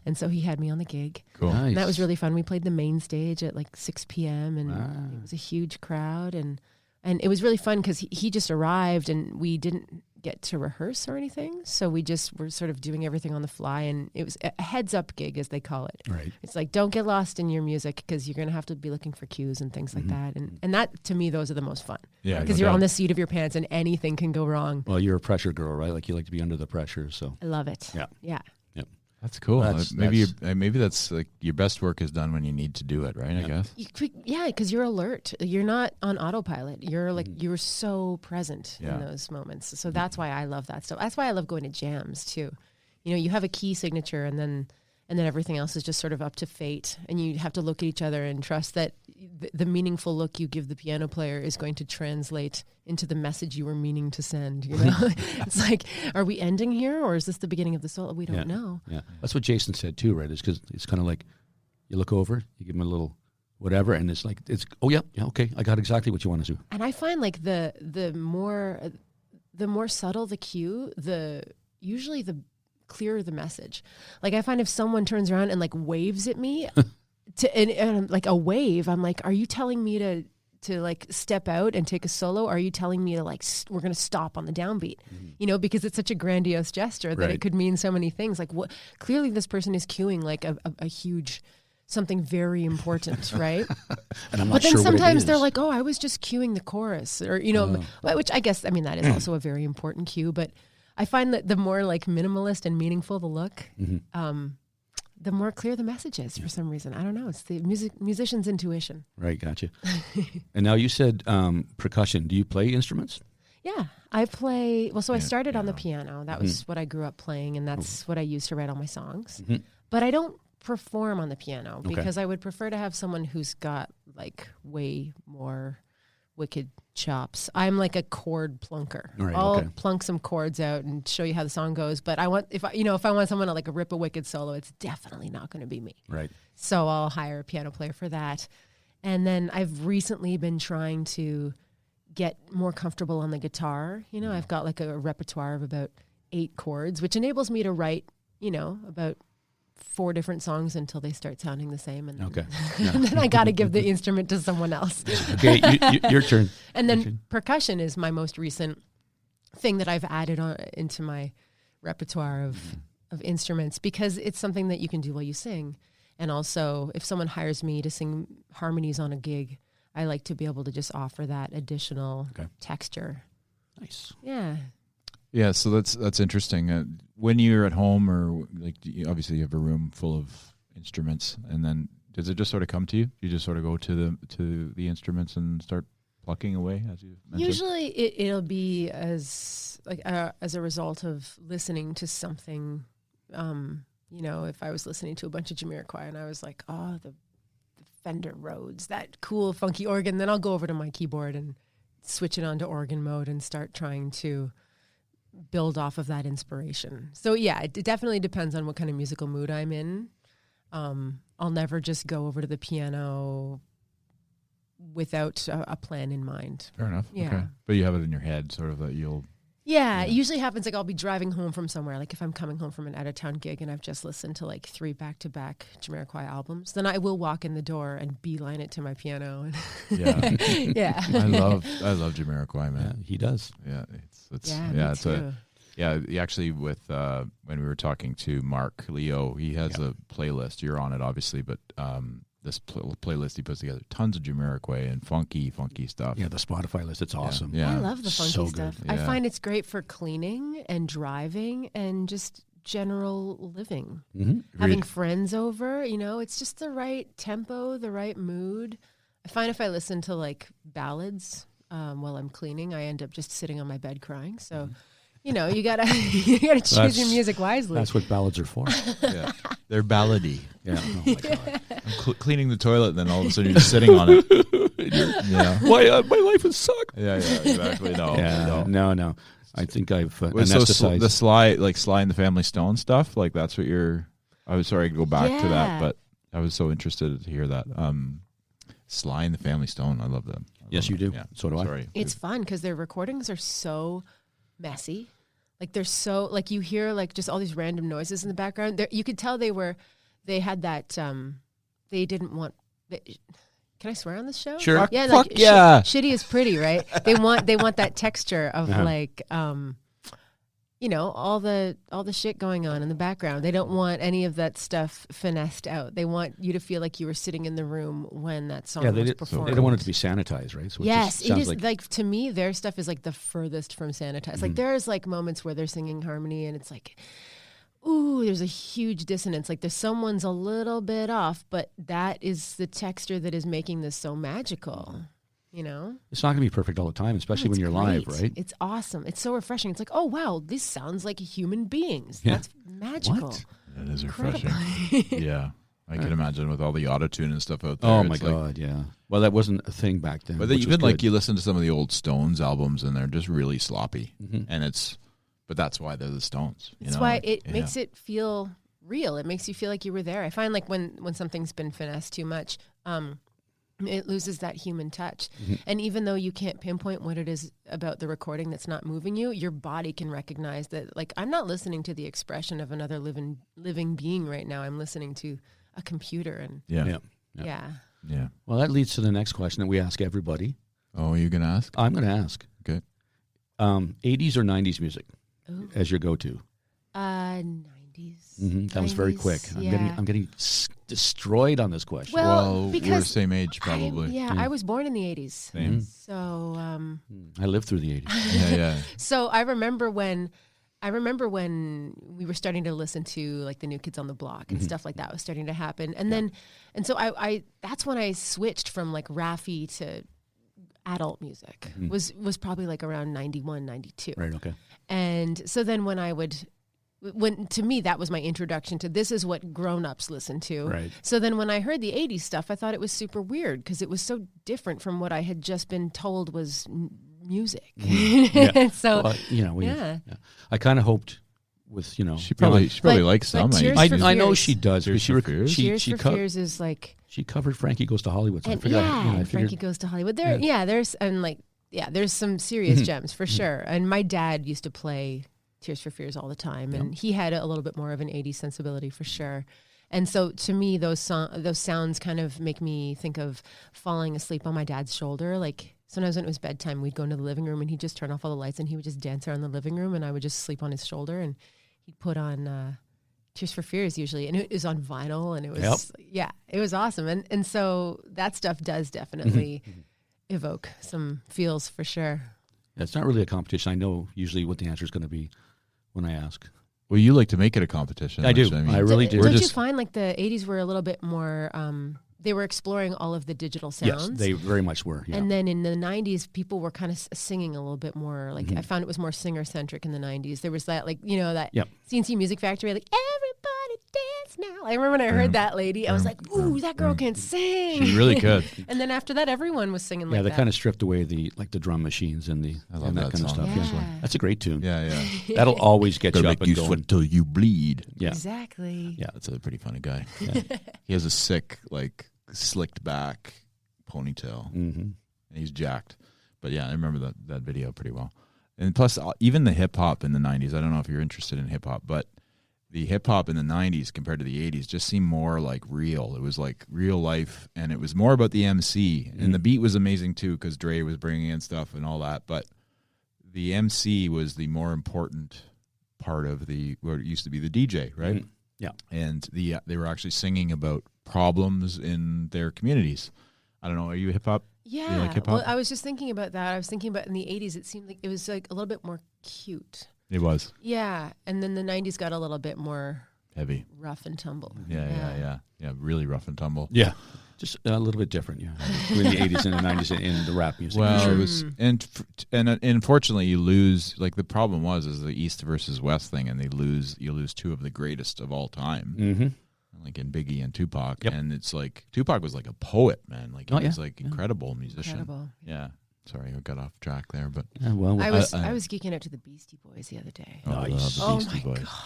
And so he had me on the gig. Cool. Nice. And that was really fun. We played the main stage at like 6 p.m. and it was a huge crowd. And it was really fun because he just arrived and we didn't get to rehearse or anything. So we just were sort of doing everything on the fly. And it was a heads up gig, as they call it. Right. It's like, don't get lost in your music because you're going to have to be looking for cues and things like that. And that, to me, those are the most fun. Yeah. Because you're on the seat of your pants and anything can go wrong. Well, you're a pressure girl, right? Like you like to be under the pressure. So I love it. Yeah. Yeah. That's cool. Maybe that's like your best work is done when you need to do it, right? I guess. Yeah, because you're alert. You're not on autopilot. You're like you're so present in those moments. So that's why I love that stuff. That's why I love going to jams too. You know, you have a key signature, and then everything else is just sort of up to fate. And you have to look at each other and trust that the meaningful look you give the piano player is going to translate into the message you were meaning to send. You know, it's like, are we ending here, or is this the beginning of the solo? We don't know. Yeah, that's what Jason said too, right? It's because it's kind of like you look over, you give him a little whatever, and it's like okay, I got exactly what you want to do. And I find like the more subtle the cue, usually the clearer the message. Like I find if someone turns around and like waves at me and like a wave, I'm like, are you telling me to like step out and take a solo? Or are you telling me to like we're going to stop on the downbeat? You know, because it's such a grandiose gesture that it could mean so many things. Like what clearly this person is cueing like a huge something very important, right? And I'm not but then sure sometimes they're like, "Oh, I was just cueing the chorus," or you know, which I guess that is also a very important cue, but I find that the more like minimalist and meaningful the look, the more clear the message is for some reason. I don't know. It's the musician's intuition. Right, gotcha. And now you said percussion. Do you play instruments? Yeah, I play. Well, so I started on the piano. That was what I grew up playing, and that's what I used to write all my songs. But I don't perform on the piano because I would prefer to have someone who's got like way more wicked chops. I'm like a chord plunker. Right, I'll plunk some chords out and show you how the song goes. But if I want someone to like rip a wicked solo, it's definitely not going to be me. Right. So I'll hire a piano player for that. And then I've recently been trying to get more comfortable on the guitar. You know, I've got like a repertoire of about 8 chords, which enables me to write, about 4 different songs until they start sounding the same. And then, and then I got to give the instrument to someone else. Okay, your turn. And then percussion is my most recent thing that I've added into my repertoire of instruments because it's something that you can do while you sing. And also, if someone hires me to sing harmonies on a gig, I like to be able to just offer that additional texture. Nice. Yeah. Yeah, so that's interesting. When you're at home, or like obviously you have a room full of instruments, and then does it just sort of come to you? You just sort of go to the instruments and start plucking away, as you mentioned. Usually, it'll be as a result of listening to something. If I was listening to a bunch of Jamiroquai and I was like, oh, the Fender Rhodes, that cool funky organ, then I'll go over to my keyboard and switch it onto organ mode and start trying to build off of that inspiration. So yeah, it definitely depends on what kind of musical mood I'm in. I'll never just go over to the piano without a plan in mind. Fair enough. Yeah. Okay. But you have it in your head, sort of that you'll Yeah, it usually happens like I'll be driving home from somewhere. Like if I'm coming home from an out-of-town gig and I've just listened to like 3 back-to-back Jamiroquai albums, then I will walk in the door and beeline it to my piano. Yeah. Yeah. I love Jamiroquai, man. Yeah, he does. Yeah, it's Yeah, it's a he actually with when we were talking to Mark Leo, he has a playlist. You're on it obviously, but this playlist he puts together tons of Jamiroquai and funky stuff. Yeah, the Spotify list, it's awesome. Yeah. I love the funky So stuff. good. I Yeah. find it's great for cleaning and driving and just general living. Having friends over, it's just the right tempo, the right mood. I find if I listen to like ballads while I'm cleaning, I end up just sitting on my bed crying. So, you gotta choose your music wisely. That's what ballads are for. Yeah. They're ballady. Yeah. Oh my God. I'm cleaning the toilet, and then all of a sudden you're just sitting on it. Yeah. My life has sucked. Yeah, exactly. No. I think I've Wait, so anesthetized. the Sly and the Family Stone stuff, like that's what you're. I was sorry to go back to that, but I was so interested to hear that. Sly and the Family Stone, I love them. Yes, you do. Yeah. So do I. Sorry. It's fun because their recordings are so messy. Like they're so like you hear like just all these random noises in the background. You could tell they had that. They didn't want. Can I swear on this show? Sure. Yeah. Fuck like yeah. Shitty is pretty, right? They want that texture of like all the shit going on in the background. They don't want any of that stuff finessed out. They want you to feel like you were sitting in the room when that song was performed. They don't want it to be sanitized, right? So yes, it is like like to me, their stuff is like the furthest from sanitized. Like there's like moments where they're singing harmony and it's like, ooh, there's a huge dissonance. Like there's someone's a little bit off, but that is the texture that is making this so magical. it's not going to be perfect all the time, especially when you're live, right? It's awesome. It's so refreshing. It's like, oh wow, this sounds like human beings. Yeah. That's magical. What? That is refreshing. Yeah. I can imagine with all the auto-tune and stuff out there. Oh my it's like- God, yeah. Well, that wasn't a thing back then. But which even was like good. you listen to some of the old Stones albums and they're just really sloppy. And but that's why they're the Stones. That's why it makes it feel real. It makes you feel like you were there. I find like when something's been finessed too much, it loses that human touch. And even though you can't pinpoint what it is about the recording that's not moving you, your body can recognize that, like, I'm not listening to the expression of another living being right now. I'm listening to a computer. And Yeah. yeah. Well, that leads to the next question that we ask everybody. Oh, you're going to ask? I'm going to ask. Okay. 80s or 90s music as your go-to? 90s. That was very quick. I'm getting destroyed on this question. Well, We're because the same age, probably. I was born in the 80s. Same. So, I lived through the 80s. Yeah. so I remember when we were starting to listen to like the New Kids on the Block and stuff like that was starting to happen. And so I that's when I switched from like Raffi to adult music. Was probably like around 91, 92. Right, okay. And so then when to me that was my introduction to this is what grown-ups listen to. Right. So then when I heard the 80s stuff, I thought it was super weird because it was so different from what I had just been told was music. Yeah. So Well, I kind of hoped with, She probably likes some. but Tears for I know Fears. she does. Tears for Fears? Tears for Fears is like she covered Frankie Goes to Hollywood. So and I figured, and Frankie Goes to Hollywood. There's some serious gems for sure. And my dad used to play Tears for Fears all the time, and he had a little bit more of an 80s sensibility for sure. And so to me, those sounds kind of make me think of falling asleep on my dad's shoulder. Like sometimes when it was bedtime, we'd go into the living room and he'd just turn off all the lights and he would just dance around the living room and I would just sleep on his shoulder and he'd put on Tears for Fears usually. And it was on vinyl and it was, it was awesome. And so that stuff does definitely evoke some feels for sure. It's not really a competition. I know usually what the answer is going to be when I ask. Well, you like to make it a competition. I do. which, I really do. Don't you find like the 80s were a little bit more, they were exploring all of the digital sounds? Yes, they very much were. Yeah. And then in the 90s, people were kind of singing a little bit more. Like I found it was more singer-centric in the 90s. There was that that CNC Music Factory, like everybody dance now. I remember when I heard that lady, I was like, ooh, that girl can sing. She really could. And then after that, everyone was singing like that. Yeah, they kind of stripped away the drum machines and I love that kind of song. stuff. Yeah. That's a great tune. Yeah. That'll always get you Gotta up make and you going. sweat till you bleed. Yeah. Exactly. Yeah. That's a pretty funny guy. He has a sick, like, slicked back ponytail. Mm-hmm. And he's jacked. But yeah, I remember that video pretty well. And plus, even the hip hop in the 90s, I don't know if you're interested in hip hop, but the hip hop in the 90s compared to the 80s just seemed more like real. It was like real life, and it was more about the MC. And the beat was amazing too, because Dre was bringing in stuff and all that. But the MC was the more important part of what used to be the DJ, right? Mm-hmm. Yeah. And they were actually singing about problems in their communities. I don't know. Are you hip hop? Yeah. Do you like hip hop? Well, I was just thinking about that. I was thinking about in the 80s, it seemed like it was like a little bit more cute. It was Yeah. And then the 90s got a little bit more heavy. rough and tumble. Yeah. Really rough and tumble. Yeah. Just a little bit different, yeah. Between the 80s and the 90s in the rap music. Well, Sure. it was, and unfortunately, you lose. Like the problem is the East versus West thing, and you lose two of the greatest of all time, like in Biggie and Tupac. Yep. And it's like Tupac was like a poet, man. Like he was like incredible musician. Incredible. Yeah. Sorry, I got off track there, but Yeah, well, I was geeking out to the Beastie Boys the other day. I love the Oh Beastie my Boys. God.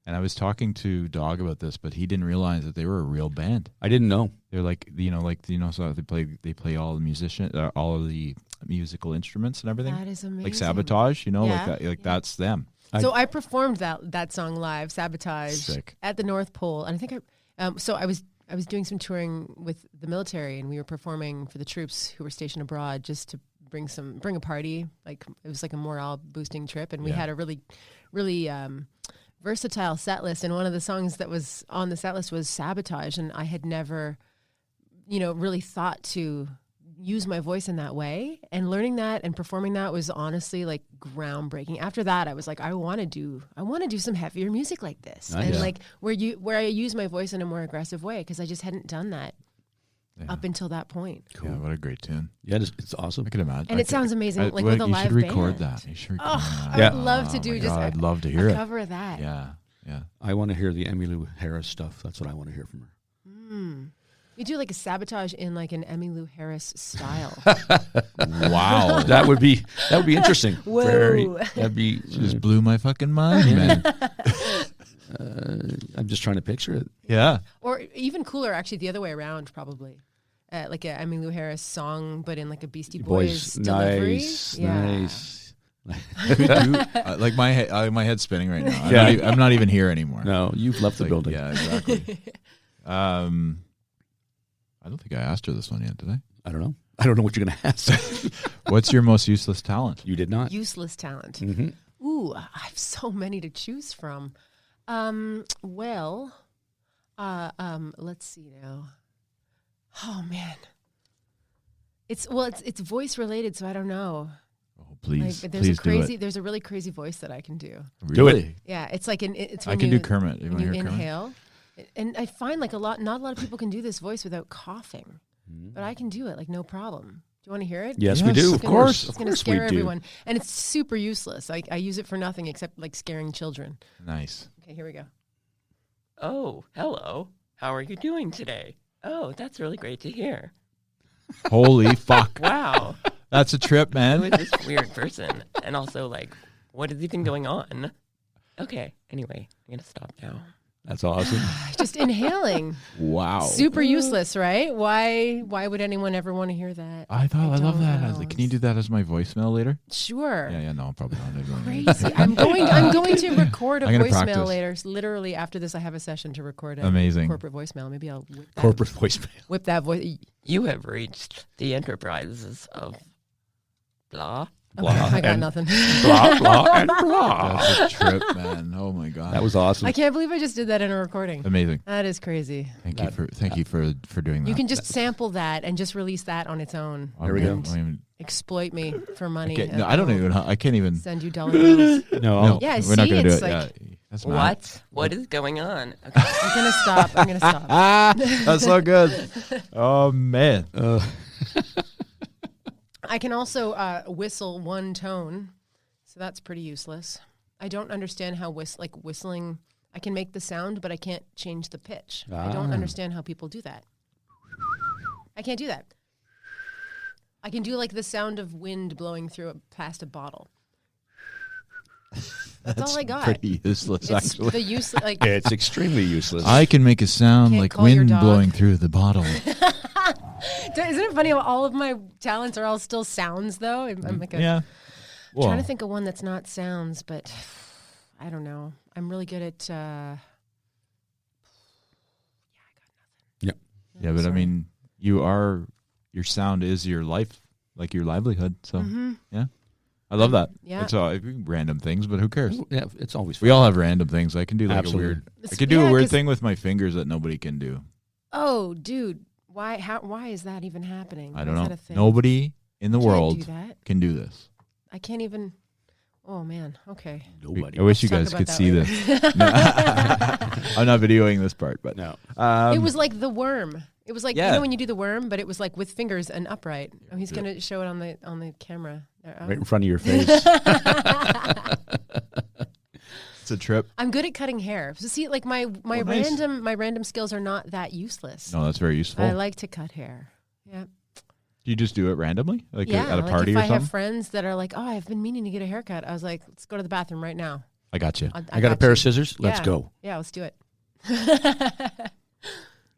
And I was talking to Dog about this, but he didn't realize that they were a real band. I didn't know. They're so they play all the musical instruments and everything. That is amazing. Like Sabotage, Yeah, like that, like yeah. that's them. So I performed that song live, Sabotage, Sick. at the North Pole, and I think I was doing some touring with the military, and we were performing for the troops who were stationed abroad, just to bring a party. Like it was like a morale boosting trip, and we had a really versatile set list. And one of the songs that was on the set list was Sabotage, and I had never, really thought to use my voice in that way, and learning that and performing that was honestly like groundbreaking. After that, I was like, I want to do some heavier music like this, Nice. and Yeah. like where I use my voice in a more aggressive way, because I just hadn't done that up until that point. Cool. Yeah, what a great tune. Yeah, it's awesome. I can imagine. And it sounds amazing, like with a live You should record band. that. You should record Oh, that. I would love to Oh do my just God, a, I'd love to hear a it. cover of that. Yeah. I want to hear the Emmylou Harris stuff. That's what I want to hear from her. You do like a Sabotage in like an Emmylou Harris style. Wow. That would be interesting. Whoa. That'd be. She just blew my fucking mind, man. I'm just trying to picture it. Yeah. Or even cooler, actually, the other way around, probably. Like a Emmylou Harris song, but in like a Beastie Boys delivery. Nice. Like my head's spinning right now. Yeah. I'm not even here anymore. No, you've left the Like, building. Yeah, exactly. I don't think I asked her this one yet, did I? I don't know. I don't know what you're going to ask. What's your most useless talent? You did not. Useless talent. Mm-hmm. Ooh, I have so many to choose from. Let's see now. Oh man, it's voice related, so I don't know. Oh, please, Like, there's please do it. there's a really crazy voice that I can do. Really? Yeah, it's like it's when I can do Kermit. when wanna you hear Kermit? inhale, and I find like not a lot of people can do this voice without coughing, but I can do it like no problem. Do you want to hear it? Yes, we Yes, do. of Of course. It's going to scare everyone, and it's super useless. I use it for nothing except like scaring children. Nice. Okay, here we go. Oh, hello. How are you doing today? Oh, that's really great to hear. Holy fuck. Wow. That's a trip, Who man. is this weird person? And also, like, what is even going on? Okay, anyway, I'm going to stop now. That's awesome. Just inhaling. Wow. Super useless, right? Why would anyone ever want to hear that? I love that. I was don't like, can you do that as my voicemail later? Sure. Yeah, no, probably not. Crazy. I'm going to record a I'm gonna voicemail practice. later. Literally after this, I have a session to record a Amazing. corporate voicemail. Maybe I'll Corporate voicemail. whip that voice. You have reached the enterprises of blah. Blah, I got and nothing. blah, blah, and blah. That's a trip, man. Oh my god. That was awesome. I can't believe I just did that in a recording. amazing. That is crazy. Thank you for doing that. You can just sample that and just release that on its own. I There we go. don't even- Exploit me for money. Okay, and no, I don't I'll even. I can't even. send you dollar bills. No, No, Yeah, we're not see, gonna do it's it. like- Yeah, that's mad. What? What is going on? Okay. I'm gonna stop. I'm gonna stop. Ah, that's so good. Oh man. I can also whistle one tone, so that's pretty useless. I don't understand how whistling. I can make the sound, but I can't change the pitch. I don't understand how people do that. I can't do that. I can do like the sound of wind blowing through past a bottle. That's all I got. Pretty useless, It's actually. the useless. Like it's extremely useless. I can make a sound Can't like call your wind dog. blowing through the bottle. Isn't it funny how all of my talents are all still sounds though? I'm like a, Yeah. Trying to think of one that's not sounds, but I don't know. I'm really good at. I got nothing. Yeah. Yeah, but sorry. I mean, your sound is your life, like your livelihood. So yeah, I love that. Yeah. It's all random things, but who cares? Yeah, it's always fun. We all have random things. I can do like Absolutely. a weird. I It's- could do yeah, a weird 'cause- thing with my fingers that nobody can do. Oh, dude, why? Why is that even happening? I don't Why is know. that a thing? Nobody in the Can't world do that. can do this. I can't even. Oh man. Okay. Nobody. I wish you Let's guys talk could about see that this. No. I'm not videoing this part, but No. It was like the worm. It was like Yeah. you know when you do the worm, but it was like with fingers and upright. Oh, he's gonna show it on the camera. There. Oh. Right in front of your face. it's a trip. I'm good at cutting hair. So see, like my nice. random skills are not that useless. No, that's very useful. I like to cut hair. Yeah. Do you just do it randomly, like Yeah. at a party like or if I something? have friends that are like, oh, I've been meaning to get a haircut. I was like, let's go to the bathroom right now. I got you. I got a pair you. of scissors. Let's Yeah. go. Yeah, let's do it.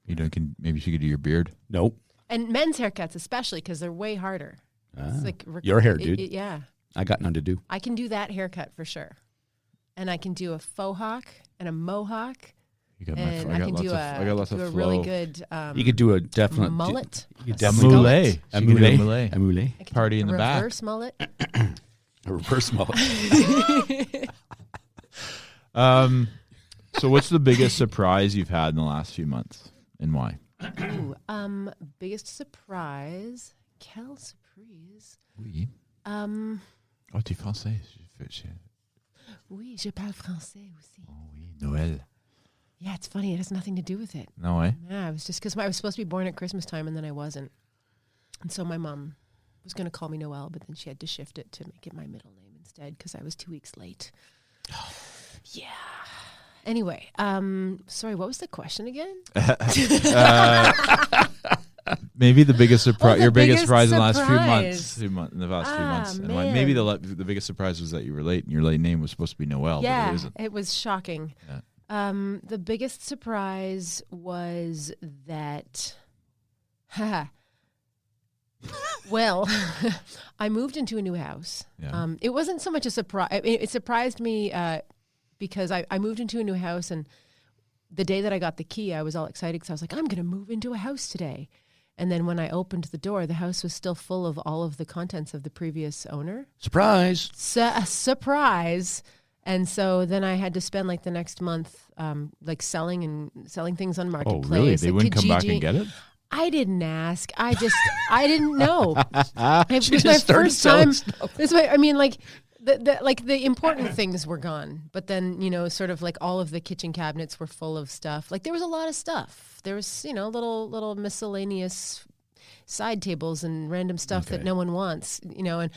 You know, maybe you could do your beard. Nope. And men's haircuts especially because they're way harder. Ah, It's like your hair, dude. yeah. I got none to do. I can do that haircut for sure. And I can do a faux hawk and a mohawk. You got And I I got can lots do of a, I got lots do of a flow. really good You could do a definite mullet. You could a a definitely skullet. mullet. A You can do mullet. a mullet. A mullet. I can Party do in a the back. reverse mullet. A reverse mullet. So what's the biggest surprise you've had in the last few months, and why? Ooh, biggest surprise. Quelle surprise. Oui. Oh, tu es français. Oui, je parle français aussi. Oh oui, Noël. Yeah, it's funny. It has nothing to do with it. No way. Yeah, it was just because I was supposed to be born at Christmas time and then I wasn't. And so my mom was going to call me Noelle, but then she had to shift it to make it my middle name instead because I was 2 weeks late. Yeah. Anyway, sorry, what was the question again? Maybe the biggest surprise, the your biggest biggest surprise in the last few surprise. months, in the past few Ah, months. And why- maybe man. the biggest surprise was that you were late and your late name was supposed to be Noelle, but Yeah, it isn't. it was shocking. Yeah. The biggest surprise was that, well, I moved into a new house. Yeah. It wasn't so much a surprise. It surprised me because I moved into a new house, and the day that I got the key, I was all excited because I was like, I'm going to move into a house today. And then when I opened the door, the house was still full of all of the contents of the previous owner. Surprise. A surprise. And so then I had to spend like the next month like selling things on Oh, Marketplace. really? They like wouldn't come back Kijiji. and get it? I didn't ask. I didn't know. It She was just my started first selling time. stuff. This way, I mean, like the important things were gone, but then sort of like all of the kitchen cabinets were full of stuff. Like there was a lot of stuff. There was little miscellaneous side tables and random stuff that no one wants. And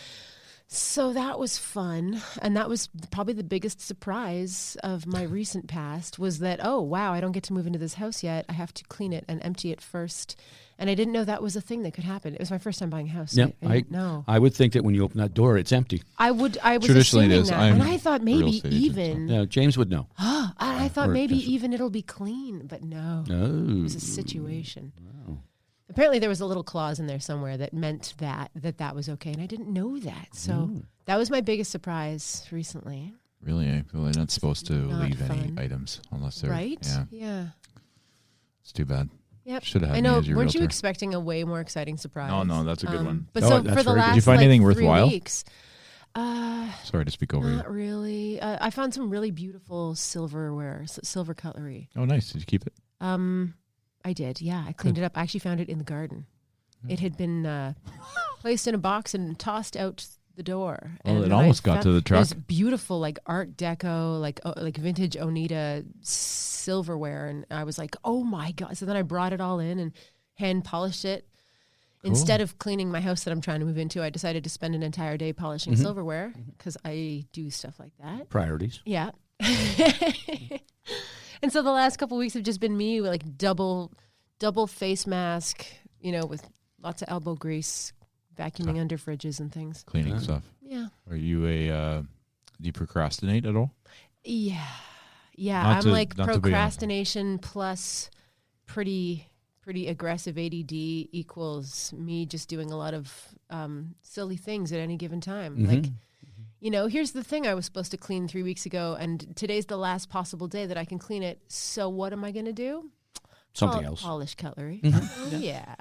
so that was fun, and that was probably the biggest surprise of my recent past was that, oh, wow, I don't get to move into this house yet. I have to clean it and empty it first. And I didn't know that was a thing that could happen. It was my first time buying a house. Yeah, I didn't know. I would think that when you open that door, it's empty. I was Traditionally it assuming is. that. I'm And I thought a real maybe estate agent, even, Yeah, James would know. I thought Or maybe potentially. even it'll be clean, but no. No. It was a situation. Wow. Apparently there was a little clause in there somewhere that meant that was okay, and I didn't know that. So that was my biggest surprise recently. Really? Well, they're not supposed to not leave any fun. items unless they're Right? Yeah, Yeah. it's too bad. Yep. Should have had I me know. as your Weren't you realtor. expecting a way more exciting surprise? No, that's a good one. But Oh, so that's for the very good. last Did you find anything 3 worthwhile? weeks, Sorry to speak over you. not really. I found some really beautiful silverware, silver cutlery. Oh, nice. Did you keep it? I did. Yeah, I cleaned it up. I actually found it in the garden. It had been placed in a box and tossed out the door. Well, And it when almost I got found- to the It truck. was beautiful, like Art Deco, like vintage Oneida silverware, and I was like, oh my god! So then I brought it all in and hand polished it. Instead of cleaning my house that I'm trying to move into, I decided to spend an entire day polishing silverware because I do stuff like that. Priorities. Yeah. And so the last couple of weeks have just been me with like double face mask, with lots of elbow grease, vacuuming under fridges and things. Cleaning stuff. Yeah. Are you do you procrastinate at all? Yeah. Yeah. Not I'm to- like not to be procrastination plus pretty aggressive ADD equals me just doing a lot of silly things at any given time. Mhm. Like, here's the thing, I was supposed to clean 3 weeks ago, and today's the last possible day that I can clean it. So what am I going to do? Something else. Polish cutlery. Mm-hmm. Yeah.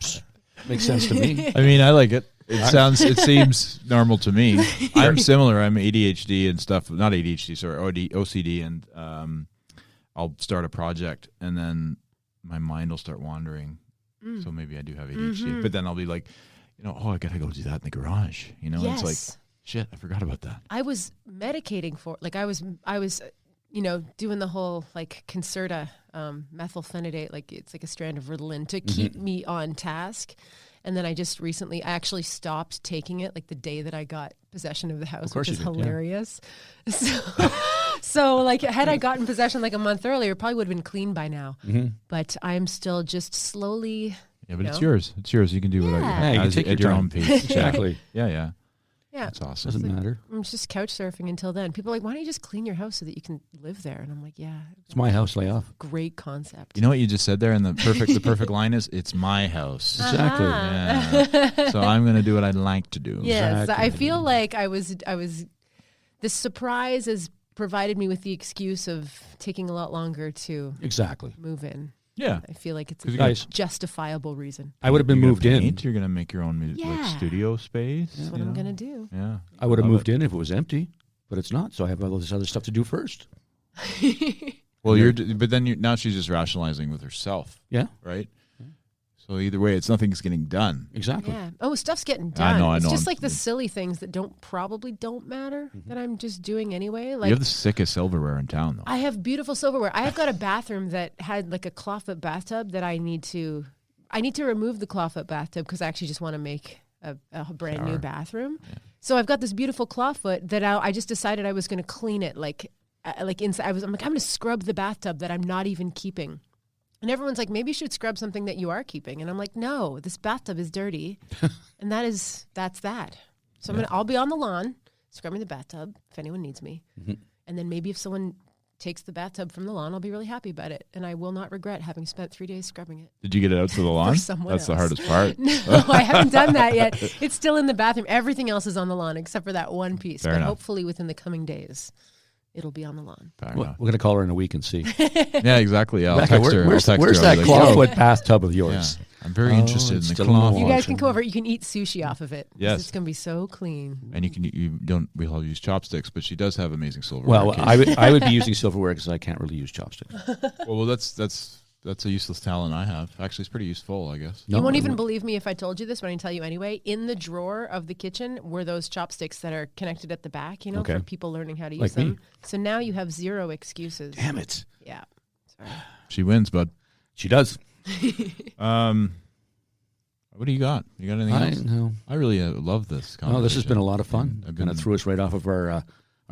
Makes sense to me. I mean, I like it. It seems normal to me. I'm similar. I'm ADHD and stuff. Not ADHD, sorry, OCD, and I'll start a project, and then my mind will start wandering. So maybe I do have ADHD, but then I'll be like, I gotta go do that in the garage. Yes. It's like, shit, I forgot about that. I was medicating for, like, I was doing the whole like Concerta methylphenidate, like it's like a strand of Ritalin to keep me on task. And then I actually stopped taking it like the day that I got possession of the house, which is hilarious. Yeah. So like had I gotten possession like a month earlier, it probably would have been clean by now. But I'm still just slowly. Yeah, but it's yours. It's yours. You can do whatever. Yeah, you can take your own pace. Exactly. Yeah. Yeah. That's awesome. Doesn't matter. I'm just couch surfing until then. People are like, why don't you just clean your house so that you can live there? And I'm like, yeah. It's my house, lay off. Great concept. You know what you just said there? And the perfect line is, it's my house. Exactly. Yeah. So I'm going to do what I'd like to do. Yes. Exactly. I feel like I was, the surprise has provided me with the excuse of taking a lot longer to move in. Yeah. I feel like it's a justifiable reason. I would have been moved in. You're going to make your own studio space. That's what I'm going to do. Yeah. I would have moved in if it was empty, but it's not. So I have all this other stuff to do first. Well, now she's just rationalizing with herself. Yeah. Right? So either way, nothing's getting done. Exactly. Yeah. Oh, stuff's getting done. I know. It's just like the silly things that don't matter that I'm just doing anyway. Like, you have the sickest silverware in town, though. I have beautiful silverware. I have got a bathroom that had like a clawfoot bathtub that I need to remove the clawfoot bathtub because I actually just want to make a brand new bathroom. Yeah. So I've got this beautiful clawfoot that I just decided I was going to clean it like inside. I'm going to scrub the bathtub that I'm not even keeping. And everyone's like, maybe you should scrub something that you are keeping. And I'm like, no, this bathtub is dirty. And that's that. So I'll be on the lawn scrubbing the bathtub if anyone needs me. And then maybe if someone takes the bathtub from the lawn, I'll be really happy about it. And I will not regret having spent 3 days scrubbing it. Did you get it out to the lawn? That's else. The hardest part. No, I haven't done that yet. It's still in the bathroom. Everything else is on the lawn except for that one piece. Fair but enough. Hopefully within the coming days, it'll be on the lawn. We're going to call her in a week and see. Yeah, exactly. Yeah, I'll Rebecca, text her. Where's that clawfoot bathtub of yours? Yeah. I'm very interested in the clawfoot. You guys can come over. You can eat sushi off of it. Yes. It's going to be so clean. And we'll use chopsticks, but she does have amazing silverware. Well, I would be using silverware because I can't really use chopsticks. well, that's a useless talent I have. Actually, it's pretty useful, I guess. You won't even believe me if I told you this, but I can tell you anyway. In the drawer of the kitchen were those chopsticks that are connected at the back, for people learning how to use them. So now you have zero excuses. Damn it. Yeah. Sorry. She wins, bud. She does. What do you got? You got anything else? No. I really love this conversation. Oh, this has been a lot of fun. Kind of threw us right off of our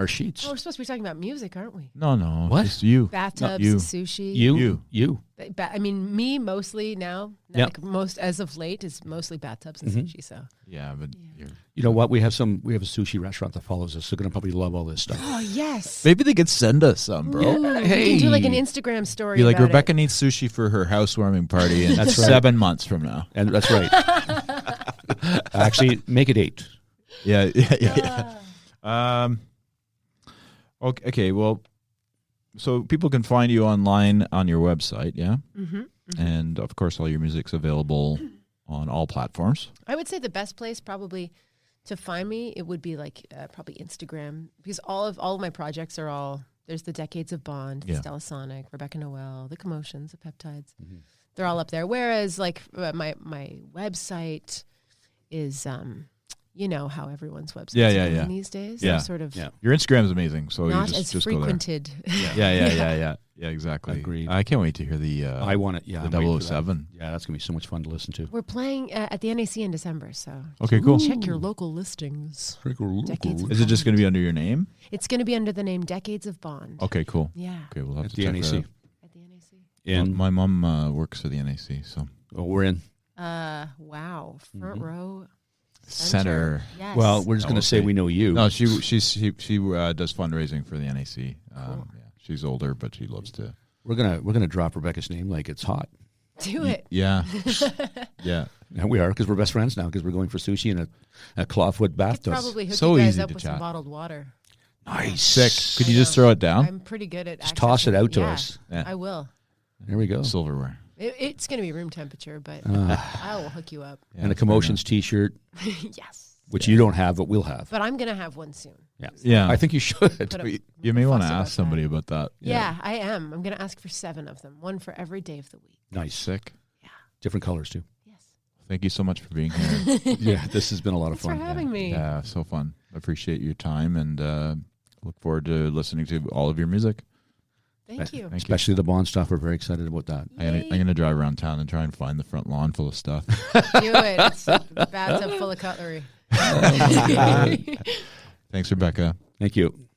sheets. Oh, we're supposed to be talking about music, aren't we? No. What? Just you. Bathtubs, you. sushi. You. I mean, me mostly now. Yep. Like most as of late is mostly bathtubs and sushi. So yeah, but you know what? We have a sushi restaurant that follows us. So they're gonna probably love all this stuff. Oh yes. Maybe they could send us some, bro. Yeah. Hey, you can do like an Instagram story. Be like, about Rebecca it. needs sushi for her housewarming party, and that's right. 7 months from now. And that's right. Actually, make it 8. Yeah. Okay. Well, so people can find you online on your website, yeah? Mm-hmm. And, of course, all your music's available on all platforms. I would say the best place probably to find me, it would be like probably Instagram, because all of my projects are there's the Decades of Bond, Stella Sonic, Rebecca Noelle, the Commotions, the Peptides. Mm-hmm. They're all up there. Whereas like my website is... you know how everyone's websites are going these days. Yeah. Sort of Your Instagram is amazing, so not you just as frequented. Go there. Yeah, exactly. Agreed. I can't wait to hear the I want it. Yeah, the 007. Yeah, that's gonna be so much fun to listen to. We're playing at the NAC in December, so okay, cool. Check your local listings. Decades of Is it just going to be under your name? It's going to be under the name Decades of Bond. Okay, cool. Yeah. Okay, we'll have at to the check NAC. that out. At the NAC. In my mom works for the NAC, so we're in. Wow, front row. Center. Yes. Well, we're just going to say we know you. No, she does fundraising for the NAC. Cool. Yeah, she's older, but she loves to. We're gonna drop Rebecca's name like it's hot. Do it. Yeah, yeah. And we are because we're best friends now because we're going for sushi in a clawfoot bathtub. Probably hook So you guys easy up to with chat. some bottled water. Nice. Sick. Could you just throw it down? I'm pretty good at Just toss it accessing out to Yeah, us. Yeah. I will. There we go. Silverware. It's going to be room temperature, but I will hook you up. Yeah, And a fair Commotions T-shirt, Yes. which you don't have, but we'll have. But I'm going to have one soon. Yeah. enough. Yeah. I think you should. Put a You may want to fuss about ask somebody that. about that. Yeah, I am. I'm going to ask for 7 of them, one for every day of the week. Nice. Sick. Different colors, too. Yes. Thank you so much for being here. Yeah, this has been a lot of Thanks fun. for having me. Yeah, so fun. I appreciate your time and look forward to listening to all of your music. Thank you. Thank Especially the Bond stuff. We're very excited about that. I'm gonna drive around town and try and find the front lawn full of stuff. Do it. It's a bathtub full of cutlery. Thanks, Rebecca. Thank you.